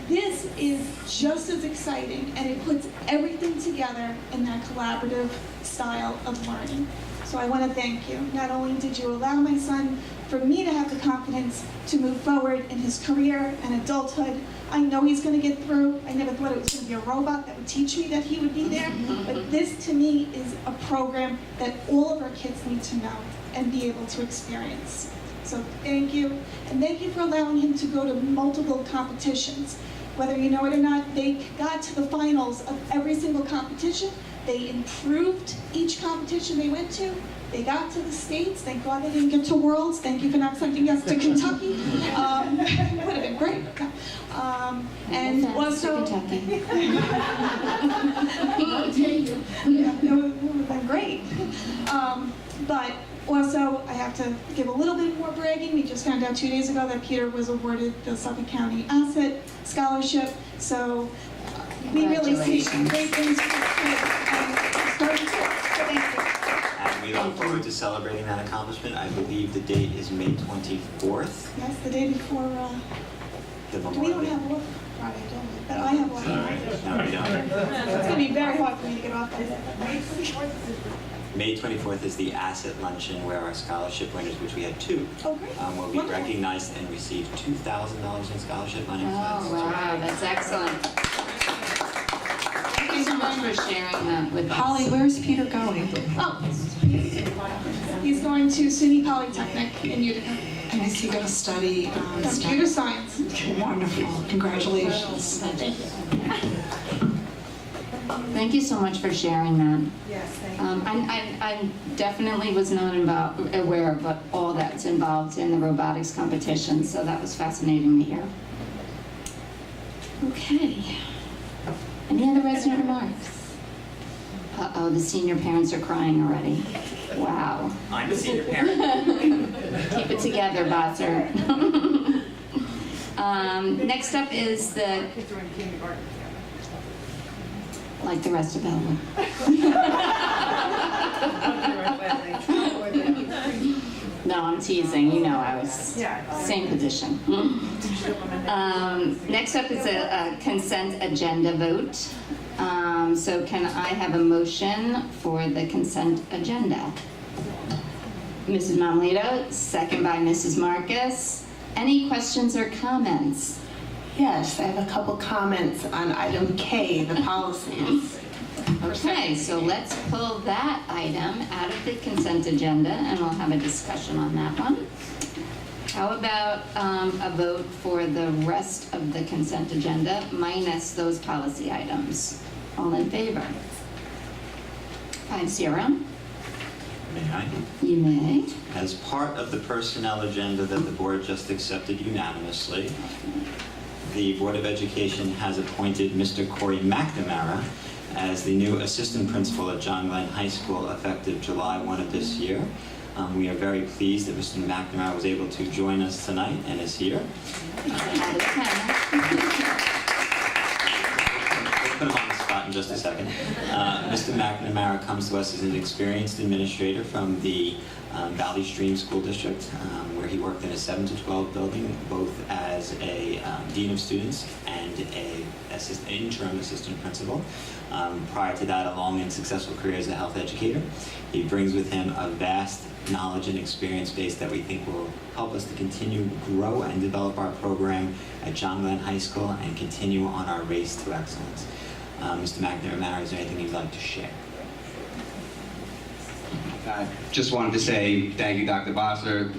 this is just as exciting, and it puts everything together in that collaborative style of learning. So I want to thank you. Not only did you allow my son, for me to have the confidence to move forward in his career and adulthood, I know he's going to get through. I never thought it was going to be a robot that would teach me that he would be there. But this, to me, is a program that all of our kids need to know and be able to experience. So thank you. And thank you for allowing him to go to multiple competitions. Whether you know it or not, they got to the finals of every single competition. They improved each competition they went to. They got to the States. Thank God they didn't get to Worlds. Thank you for not sending yes to Kentucky. Would have been great. And also, it would have been great. But also, I have to give a little bit more bragging. We just found out 2 days ago that Peter was awarded the Suffolk County Asset Scholarship. So we really see great things for this kid. Thank you. And we look forward to celebrating that accomplishment. I believe the date is May 24th. Yes, the day before. The We Memorial don't Day. have work Friday, don't we? But I have work. No, we don't. It's going to be very hard for me to get off by then. May 24th is the Asset Luncheon, where our scholarship winners, which we had two, Oh, great. will be Wonderful. recognized and receive $2,000 in scholarship money. Oh, wow, that's excellent. Thank you so much for sharing that with us. Holly, where's Peter going? Oh, he's going to SUNY Polytechnic in Utica. And is he going to study Computer science. Wonderful. Congratulations. Thank you so much for sharing that. Yes, thank I definitely was not aware of all that's involved in the robotics competition, so that was fascinating to hear. Okay. Any other resident remarks? Uh-oh, the senior parents are crying already. Wow. I'm a senior parent. Keep it together, Bosser. Next up is the, Kids are in kindergarten. like the rest of Elwood. No, I'm teasing. You know I was same position. Next up is a consent agenda vote. So can I have a motion for the consent agenda? Mrs. Mamalito, second by Mrs. Marcus. Any questions or comments? Yes, I have a couple comments on item K, the policies. Okay, so let's pull that item out of the consent agenda and we'll have a discussion on that one. How about a vote for the rest of the consent agenda minus those policy items? All in favor? 5-0. May I? You may. As part of the personnel agenda that the board just accepted unanimously, the Board of Education has appointed Mr. Corey McNamara as the new assistant principal at John Glenn High School effective July 1 of this year. We are very pleased that Mr. McNamara was able to join us tonight and is here. Put him on the spot in just a second. Mr. McNamara comes to us as an experienced administrator from the Valley Stream School District, where he worked in a 7 to 12 building, both as a dean of students and an interim assistant principal. Prior to that, a long and successful career as a health educator. He brings with him a vast knowledge and experience base that we think will help us to continue to grow and develop our program at John Glenn High School and continue on our race to excellence. Mr. McNamara, is there anything you'd like to share? Just wanted to say thank you, Dr. Bosser,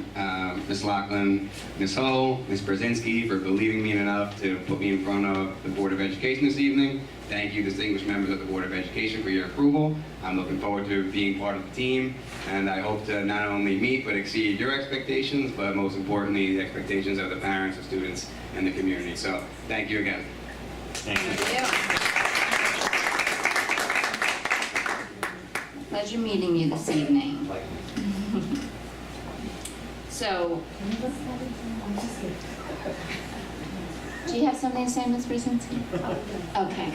Ms. Lachlan, Ms. Hull, Ms. Brzezinski, for believing me enough to put me in front of the Board of Education this evening. Thank you, distinguished members of the Board of Education, for your approval. I'm looking forward to being part of the team, and I hope to not only meet but exceed your expectations, but most importantly, the expectations of the parents, the students, and the community. So, thank you again. Thank you. Pleasure meeting you this evening. So, do you have something to say, Ms. Brzezinski? Okay.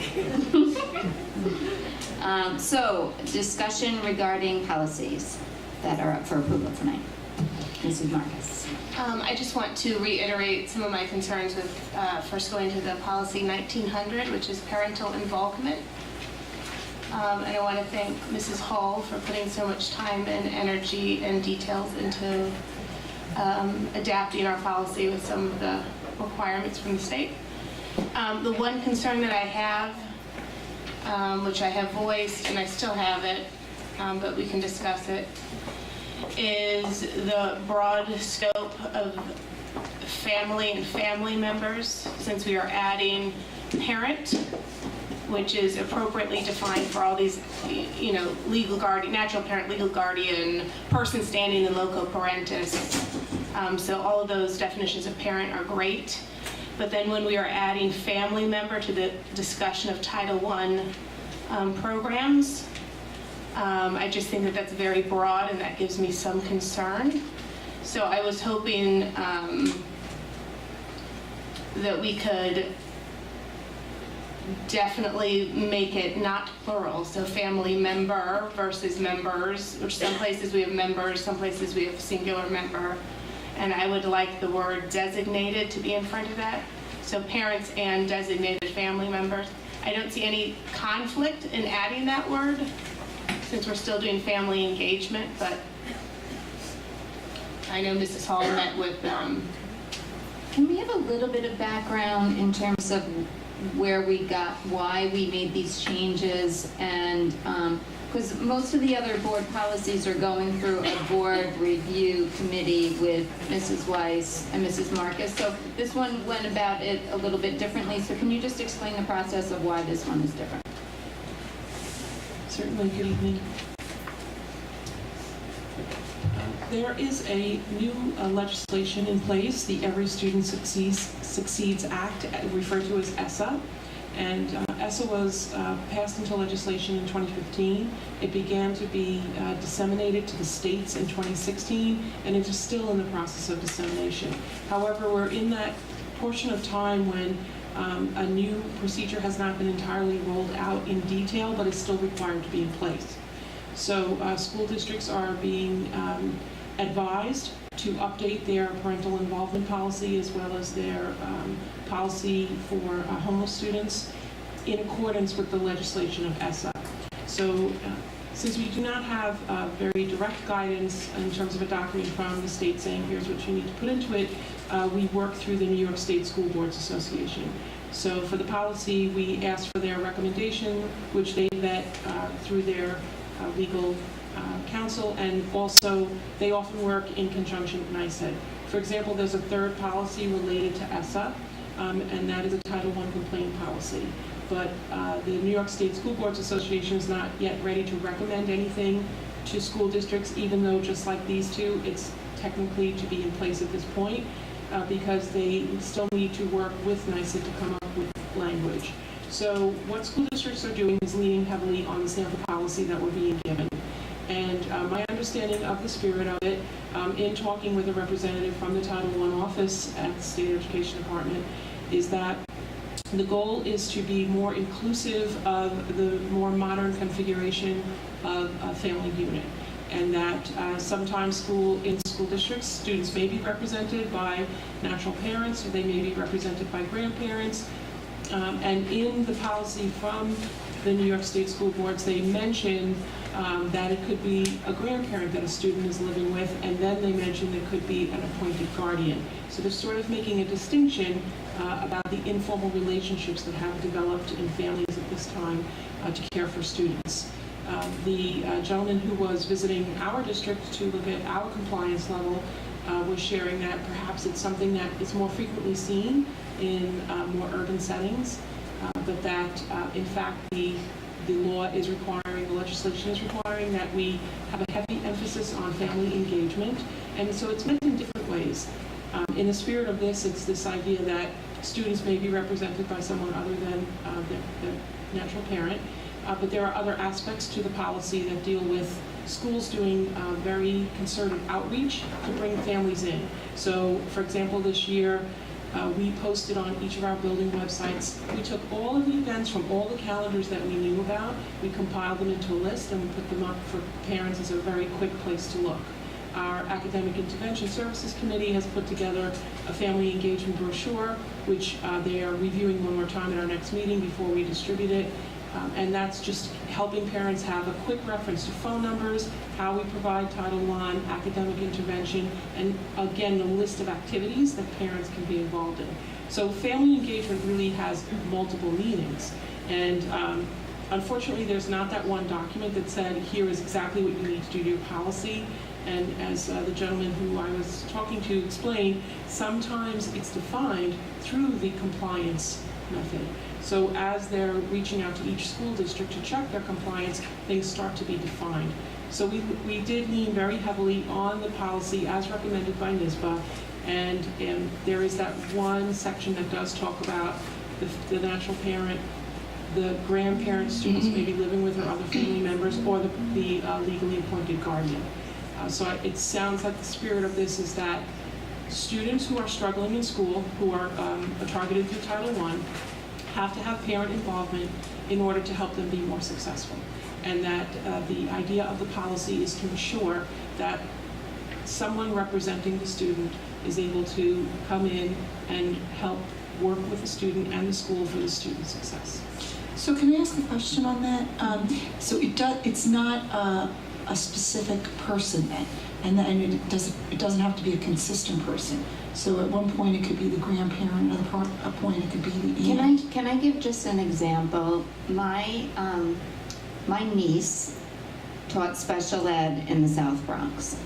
So, discussion regarding policies that are up for approval tonight. Mrs. Marcus. I just want to reiterate some of my concerns with first going to the policy 1900, which is parental involvement. And I want to thank Mrs. Hall for putting so much time and energy and details into adapting our policy with some of the requirements from the state. The one concern that I have, which I have voiced and I still have it, but we can discuss it, is the broad scope of family and family members, since we are adding parent, which is appropriately defined for all these, legal guardian, natural parent, legal guardian, person standing in loco parentis. So all of those definitions of parent are great. But then when we are adding family member to the discussion of Title I programs, I just think that that's very broad and that gives me some concern. So I was hoping that we could definitely make it not plural, so family member versus members, which some places we have members, some places we have singular member, and I would like the word designated to be in front of that, so parents and designated family members. I don't see any conflict in adding that word, since we're still doing family engagement, but I know Mrs. Hall met with Can we have a little bit of background in terms of where we got, why we made these changes, and because most of the other board policies are going through a board review committee with Mrs. Weiss and Mrs. Marcus, so this one went about it a little bit differently, so can you just explain the process of why this one is different? Certainly, good evening. There is a new legislation in place, the Every Student Succeeds Act, referred to as ESSA. And ESSA was passed into legislation in 2015. It began to be disseminated to the states in 2016, and it is still in the process of dissemination. However, we're in that portion of time when a new procedure has not been entirely rolled out in detail, but is still required to be in place. So school districts are being advised to update their parental involvement policy as well as their policy for homeless students in accordance with the legislation of ESSA. So since we do not have very direct guidance in terms of a document from the state saying here's what you need to put into it, we work through the New York State School Boards Association. So for the policy, we asked for their recommendation, which they vet through their legal counsel, and also they often work in conjunction with NYSED. For example, there's a third policy related to ESSA, and that is a Title I complaint policy. But the New York State School Boards Association is not yet ready to recommend anything to school districts, even though just like these two, it's technically to be in place at this point, because they still need to work with NYSED to come up with language. So what school districts are doing is leaning heavily on the sample policy that we're being given. And my understanding of the spirit of it, in talking with a representative from the Title I office at the State Education Department, is that the goal is to be more inclusive of the more modern configuration of a family unit. And that sometimes in school districts, students may be represented by natural parents, or they may be represented by grandparents. And in the policy from the New York State School Boards, they mention that it could be a grandparent that a student is living with, and then they mention it could be an appointed guardian. So they're sort of making a distinction about the informal relationships that have developed in families at this time to care for students. The gentleman who was visiting our district to look at our compliance level was sharing that perhaps it's something that is more frequently seen in more urban settings, but that in fact the law is requiring, the legislation is requiring that we have a heavy emphasis on family engagement, and so it's meant in different ways. In the spirit of this, it's this idea that students may be represented by someone other than their natural parent, but there are other aspects to the policy that deal with schools doing very concerted outreach to bring families in. So, for example, this year, we posted on each of our building websites. We took all of the events from all the calendars that we knew about, we compiled them into a list, and we put them up for parents as a very quick place to look. Our Academic Intervention Services Committee has put together a family engagement brochure, which they are reviewing one more time at our next meeting before we distribute it. And that's just helping parents have a quick reference to phone numbers, how we provide Title I, academic intervention, and again, the list of activities that parents can be involved in. So family engagement really has multiple meanings. And unfortunately, there's not that one document that said, here is exactly what you need to do to your policy. And as the gentleman who I was talking to explained, sometimes it's defined through the compliance method. So as they're reaching out to each school district to check their compliance, things start to be defined. So we did lean very heavily on the policy as recommended by NYSBA, and there is that one section that does talk about the natural parent, the grandparent students may be living with, or other family members, or the legally appointed guardian. So it sounds like the spirit of this is that students who are struggling in school, who are targeted through Title I, have to have parent involvement in order to help them be more successful. And that the idea of the policy is to ensure that someone representing the student is able to come in and help work with the student and the school for the student's success. So can I ask a question on that? So it's not a specific person then, and it doesn't have to be a consistent person. So at one point it could be the grandparent, another point it could be the aunt. Can I give just an example? My niece taught special ed in the South Bronx.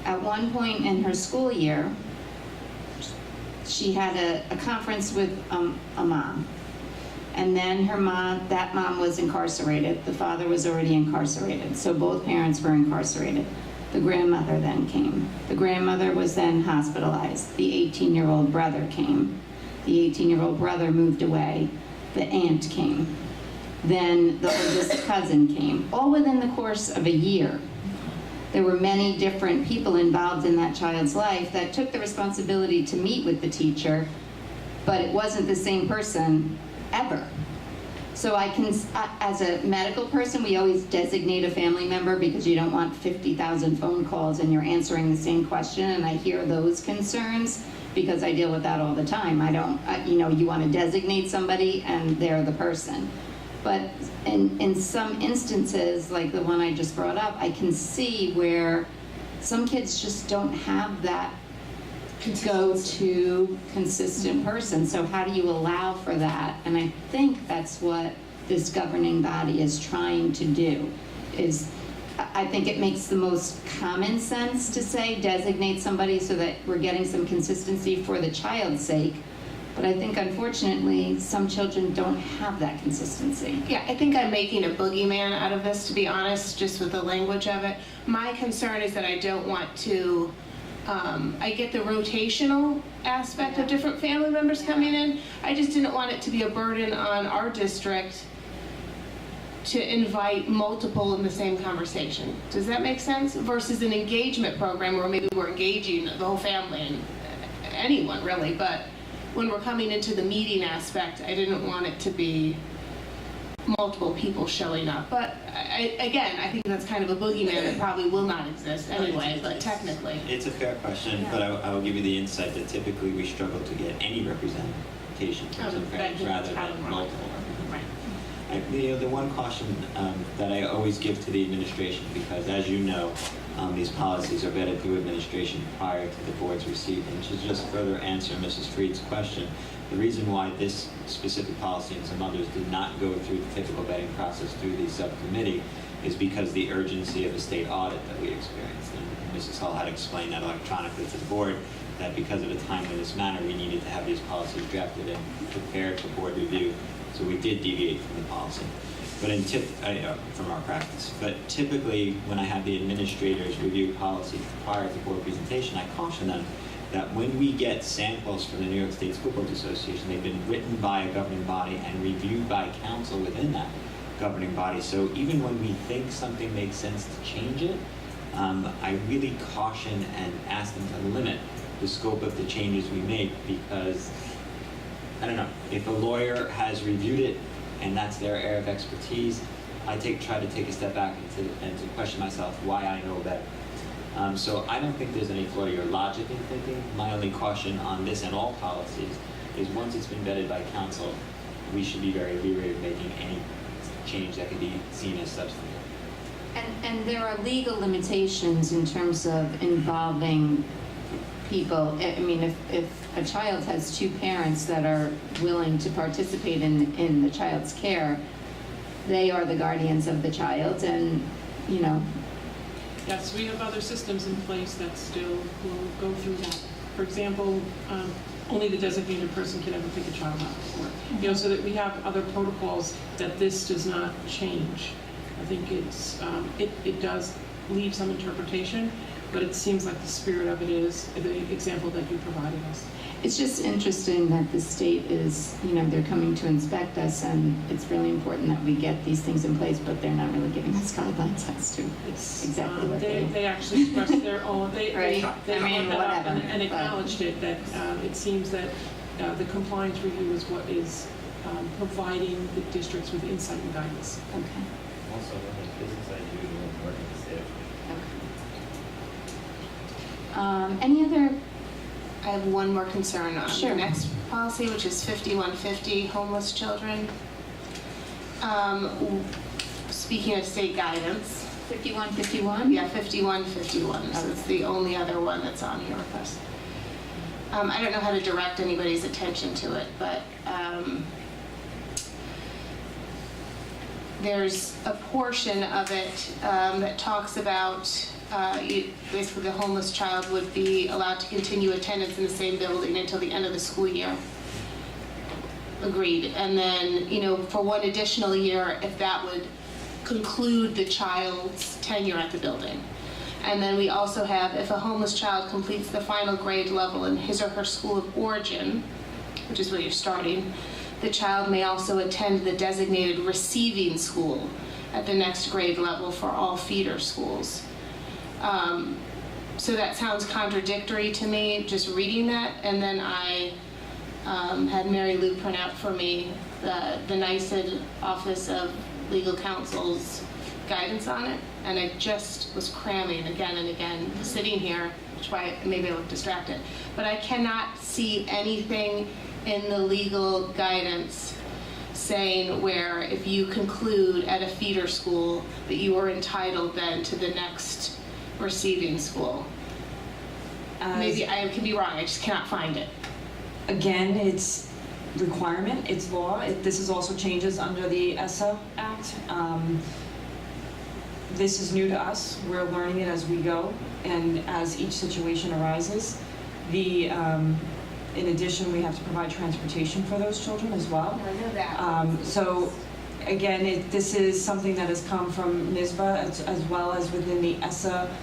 At one point in her school year, she had a conference with a mom. And then that mom was incarcerated. The father was already incarcerated. So both parents were incarcerated. The grandmother then came. The grandmother was then hospitalized. The 18-year-old brother came. The 18-year-old brother moved away. The aunt came. Then the oldest cousin came. All within the course of a year. There were many different people involved in that child's life that took the responsibility to meet with the teacher, but it wasn't the same person ever. So I can, as a medical person, we always designate a family member because you don't want 50,000 phone calls and you're answering the same question, and I hear those concerns because I deal with that all the time. I don't, you know, you want to designate somebody and they're the person. But in some instances, like the one I just brought up, I can see where some kids just don't have that go-to consistent person. So how do you allow for that? And I think that's what this governing body is trying to do. I think it makes the most common sense to say designate somebody so that we're getting some consistency for the child's sake. But I think unfortunately some children don't have that consistency. Yeah, I think I'm making a boogeyman out of this, to be honest, just with the language of it. My concern is that I don't want to, I get the rotational aspect of different family members coming in. I just didn't want it to be a burden on our district to invite multiple in the same conversation. Does that make sense? Versus an engagement program where maybe we're engaging the whole family and anyone really, but when we're coming into the meeting aspect, I didn't want it to be multiple people showing up. But again, I think that's kind of a boogeyman that probably will not exist anyway, but technically. It's a fair question, but I will give you the insight that typically we struggle to get any representation from some parents rather than multiple. The one caution that I always give to the administration, because as you know, these policies are vetted through administration prior to the board's receipt. And to just further answer Mrs. Freed's question, the reason why this specific policy and some others did not go through the typical vetting process through the subcommittee is because the urgency of the state audit that we experienced. And Mrs. Hull had explained that electronically to the board, that because of the timeliness manner, we needed to have these policies drafted and prepared for board review. So we did deviate from the policy, but from our practice. But typically, when I have the administrators review policy prior to board presentation, I caution them that when we get samples from the New York State School Boards Association, they've been written by a governing body and reviewed by council within that governing body. So even when we think something makes sense to change it, I really caution and ask them to limit the scope of the changes we make, because I don't know, if a lawyer has reviewed it and that's their area of expertise, I try to take a step back and to question myself why I know better. So I don't think there's any flaw to your logic in thinking. My only caution on this and all policies is once it's been vetted by council, we should be very leery of making any change that could be seen as substantive. And there are legal limitations in terms of involving people. I mean, if a child has two parents that are willing to participate in the child's care, they are the guardians of the child, and, you know. Yes, we have other systems in place that still will go through that. For example, only the designated person can ever pick a child up, or, you know, so that we have other protocols that this does not change. I think it does leave some interpretation, but it seems like the spirit of it is the example that you provided us. It's just interesting that the state is, you know, they're coming to inspect us, and it's really important that we get these things in place, but they're not really giving us guidelines as to exactly what they actually expressed their own, they right. I mean, whatever, and acknowledged it, that it seems that the compliance review is what is providing the districts with insight and guidance. Okay. Also, the business I do to work in the state. Any other? I have one more concern on Sure. the next policy, which is 5150, homeless children. Speaking of state guidance. 5151? Yeah, 5151, so it's the only other one that's on here with us. I don't know how to direct anybody's attention to it, but there's a portion of it that talks about basically the homeless child would be allowed to continue attendance in the same building until the end of the school year. Agreed. And then, you know, for one additional year, if that would conclude the child's tenure at the building. And then we also have, if a homeless child completes the final grade level in his or her school of origin, which is where you're starting, the child may also attend the designated receiving school at the next grade level for all feeder schools. So that sounds contradictory to me, just reading that, and then I had Mary Lou print out for me the NYSED Office of Legal Counsel's guidance on it, and I just was cramming again and again, sitting here, which is why maybe I look distracted, but I cannot see anything in the legal guidance saying where if you conclude at a feeder school that you are entitled then to the next receiving school. Maybe I could be wrong, I just cannot find it. Again, it's requirement, it's law. This is also changes under the ESSA Act. This is new to us. We're learning it as we go and as each situation arises. In addition, we have to provide transportation for those children as well. I know that. So again, this is something that has come from NYSBA as well as within the ESSA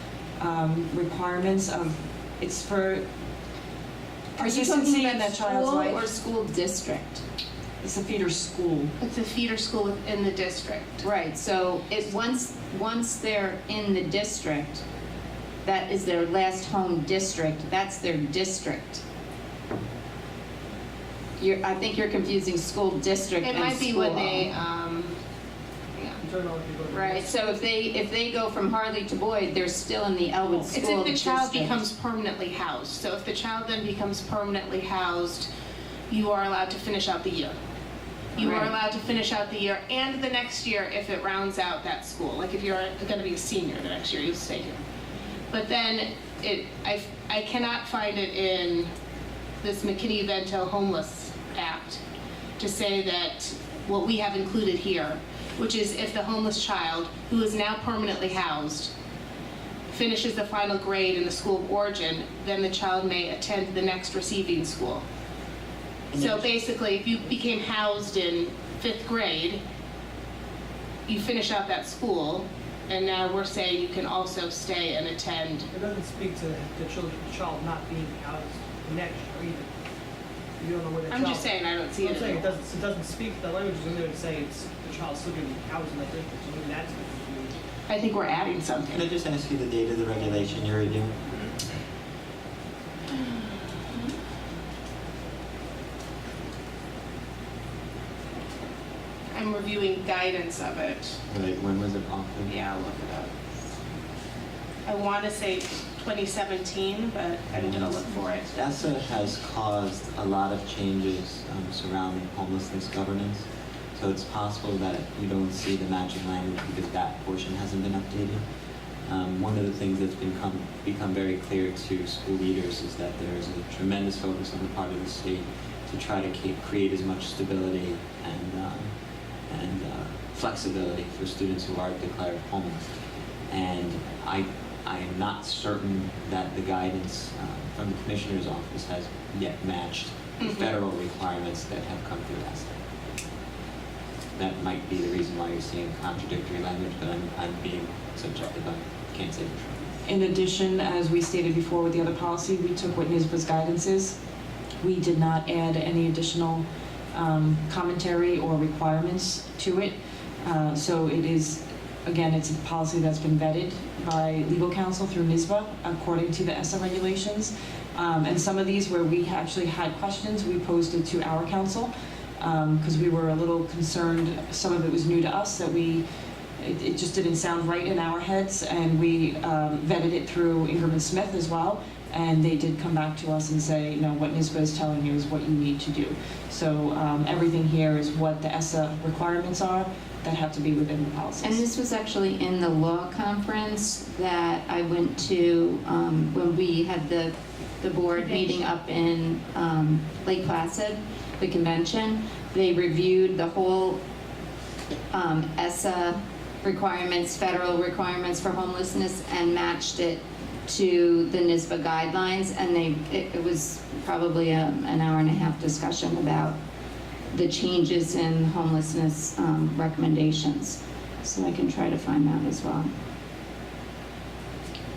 requirements of, it's for Are you consistency talking in about that child's school life. or school district? It's a feeder school. It's a feeder school within the district. Right, so once they're in the district, that is their last home district, that's their district. I think you're confusing school district and It might be when school. they, Right, so if they go from Harley to Boyd, they're still in the Elwood it's school if the child district. becomes permanently housed. So if the child then becomes permanently housed, you are allowed to finish out the year. You are Right. allowed to finish out the year and the next year if it rounds out that school. Like if you're going to be a senior the next year, you stay here. But then I cannot find it in this McKinney-Vento Homeless Act to say that what we have included here, which is if the homeless child who is now permanently housed finishes the final grade in the school of origin, then the child may attend the next receiving school. So basically, if you became housed in 5th grade, you finish out that school, and now we're saying you can also stay and attend. It doesn't speak to the child not being housed next year either. You don't know where the child. I'm just saying I don't see I'm it. saying it doesn't speak, the language is in there to say it's, the child's still going to be housed in that district, so maybe that's what I think we're adding Can something. I just ask you the date of the regulation you're reviewing? I'm reviewing guidance of it. Right, when was it offered? Yeah, I'll look it up. I want to say 2017, but I didn't look for it. ESSA has caused a lot of changes surrounding homelessness governance. So it's possible that you don't see the matching language because that portion hasn't been updated. One of the things that's become very clear to school leaders is that there is a tremendous focus on the part of the state to try to create as much stability and flexibility for students who are declared homeless. And I am not certain that the guidance from the Commissioner's Office has yet matched the federal requirements that have come through ESSA. That might be the reason why you're seeing contradictory language, but I'm being subjective. I can't say for sure. In addition, as we stated before with the other policy, we took what NYSBA's guidance is. We did not add any additional commentary or requirements to it. So it is, again, it's a policy that's been vetted by legal counsel through NYSBA according to the ESSA regulations. And some of these where we actually had questions, we posted to our counsel because we were a little concerned. Some of it was new to us that it just didn't sound right in our heads, and we vetted it through Ingram and Smith as well. And they did come back to us and say, no, what NYSBA is telling you is what you need to do. So everything here is what the ESSA requirements are that have to be within the policies. And this was actually in the law conference that I went to when we had the board meeting up in Lake Placid, the convention. They reviewed the whole ESSA requirements, federal requirements for homelessness, and matched it to the NYSBA guidelines, and it was probably an hour and a half discussion about the changes in homelessness recommendations. So I can try to find that as well.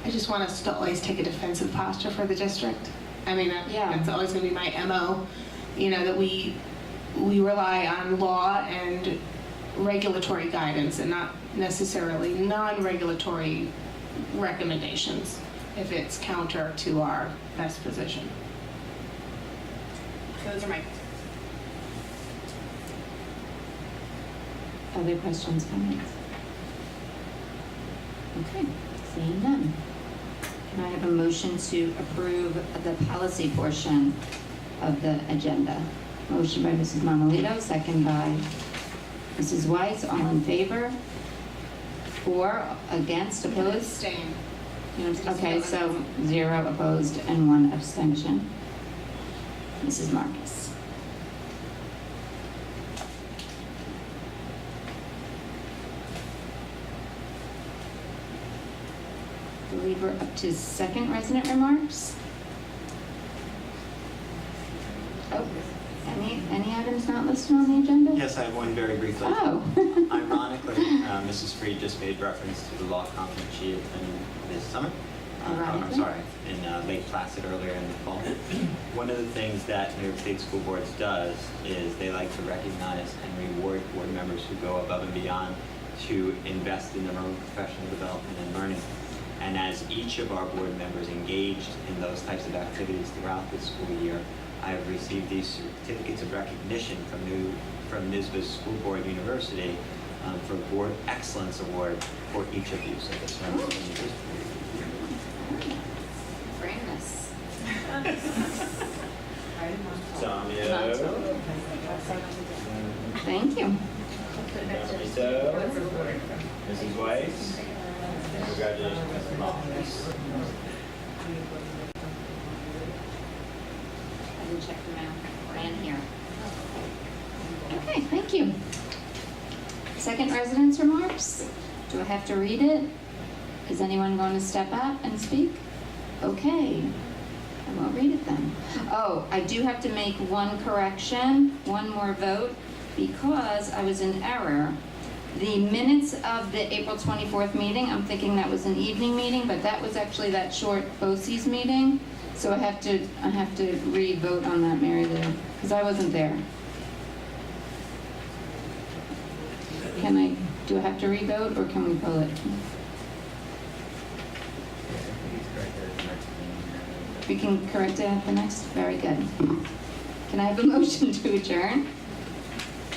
I just want us to always take a defensive posture for the district. I mean, that's always going to be my MO, that we rely on law and regulatory guidance and not necessarily non-regulatory recommendations if it's counter to our best position. So those are my Other questions, comments? Okay, seeing none. Can I have a motion to approve the policy portion of the agenda? Motion by Mrs. Mamalito, second by Mrs. Weiss. All in favor? For, against, opposed? Abstain. Okay, so 0 opposed and 1 abstention. Mrs. Marcus. I believe we're up to second resident remarks. Oh, any items not listed on the agenda? Yes, I have one very briefly. Oh. Ironically, Mrs. Freed just made reference to the law conference she attended this summer. I'm Ironically? sorry, in Lake Placid earlier in the fall. One of the things that New York State School Boards does is they like to recognize and reward board members who go above and beyond to invest in their own professional development and learning. And as each of our board members engaged in those types of activities throughout the school year, I have received these certificates of recognition from NYSBA School Board University for Board Excellence Award for each of you. So this one's Famous. Samio. Thank you. Marito. Mrs. Weiss. And congratulations, Mrs. Moss. I didn't check them out. Ran here. Okay, thank you. Second residence remarks. Do I have to read it? Is anyone going to step up and speak? Okay, I won't read it then. Oh, I do have to make one correction, one more vote, because I was in error. The minutes of the April 24th meeting, I'm thinking that was an evening meeting, but that was actually that short BOCES meeting. So I have to re-vote on that, Mary Lou, because I wasn't there. Do I have to re-vote, or can we pull it? We can correct it at the next? Very good. Can I have a motion to adjourn?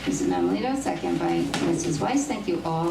Mrs. Mamalito, second by Mrs. Weiss. Thank you all.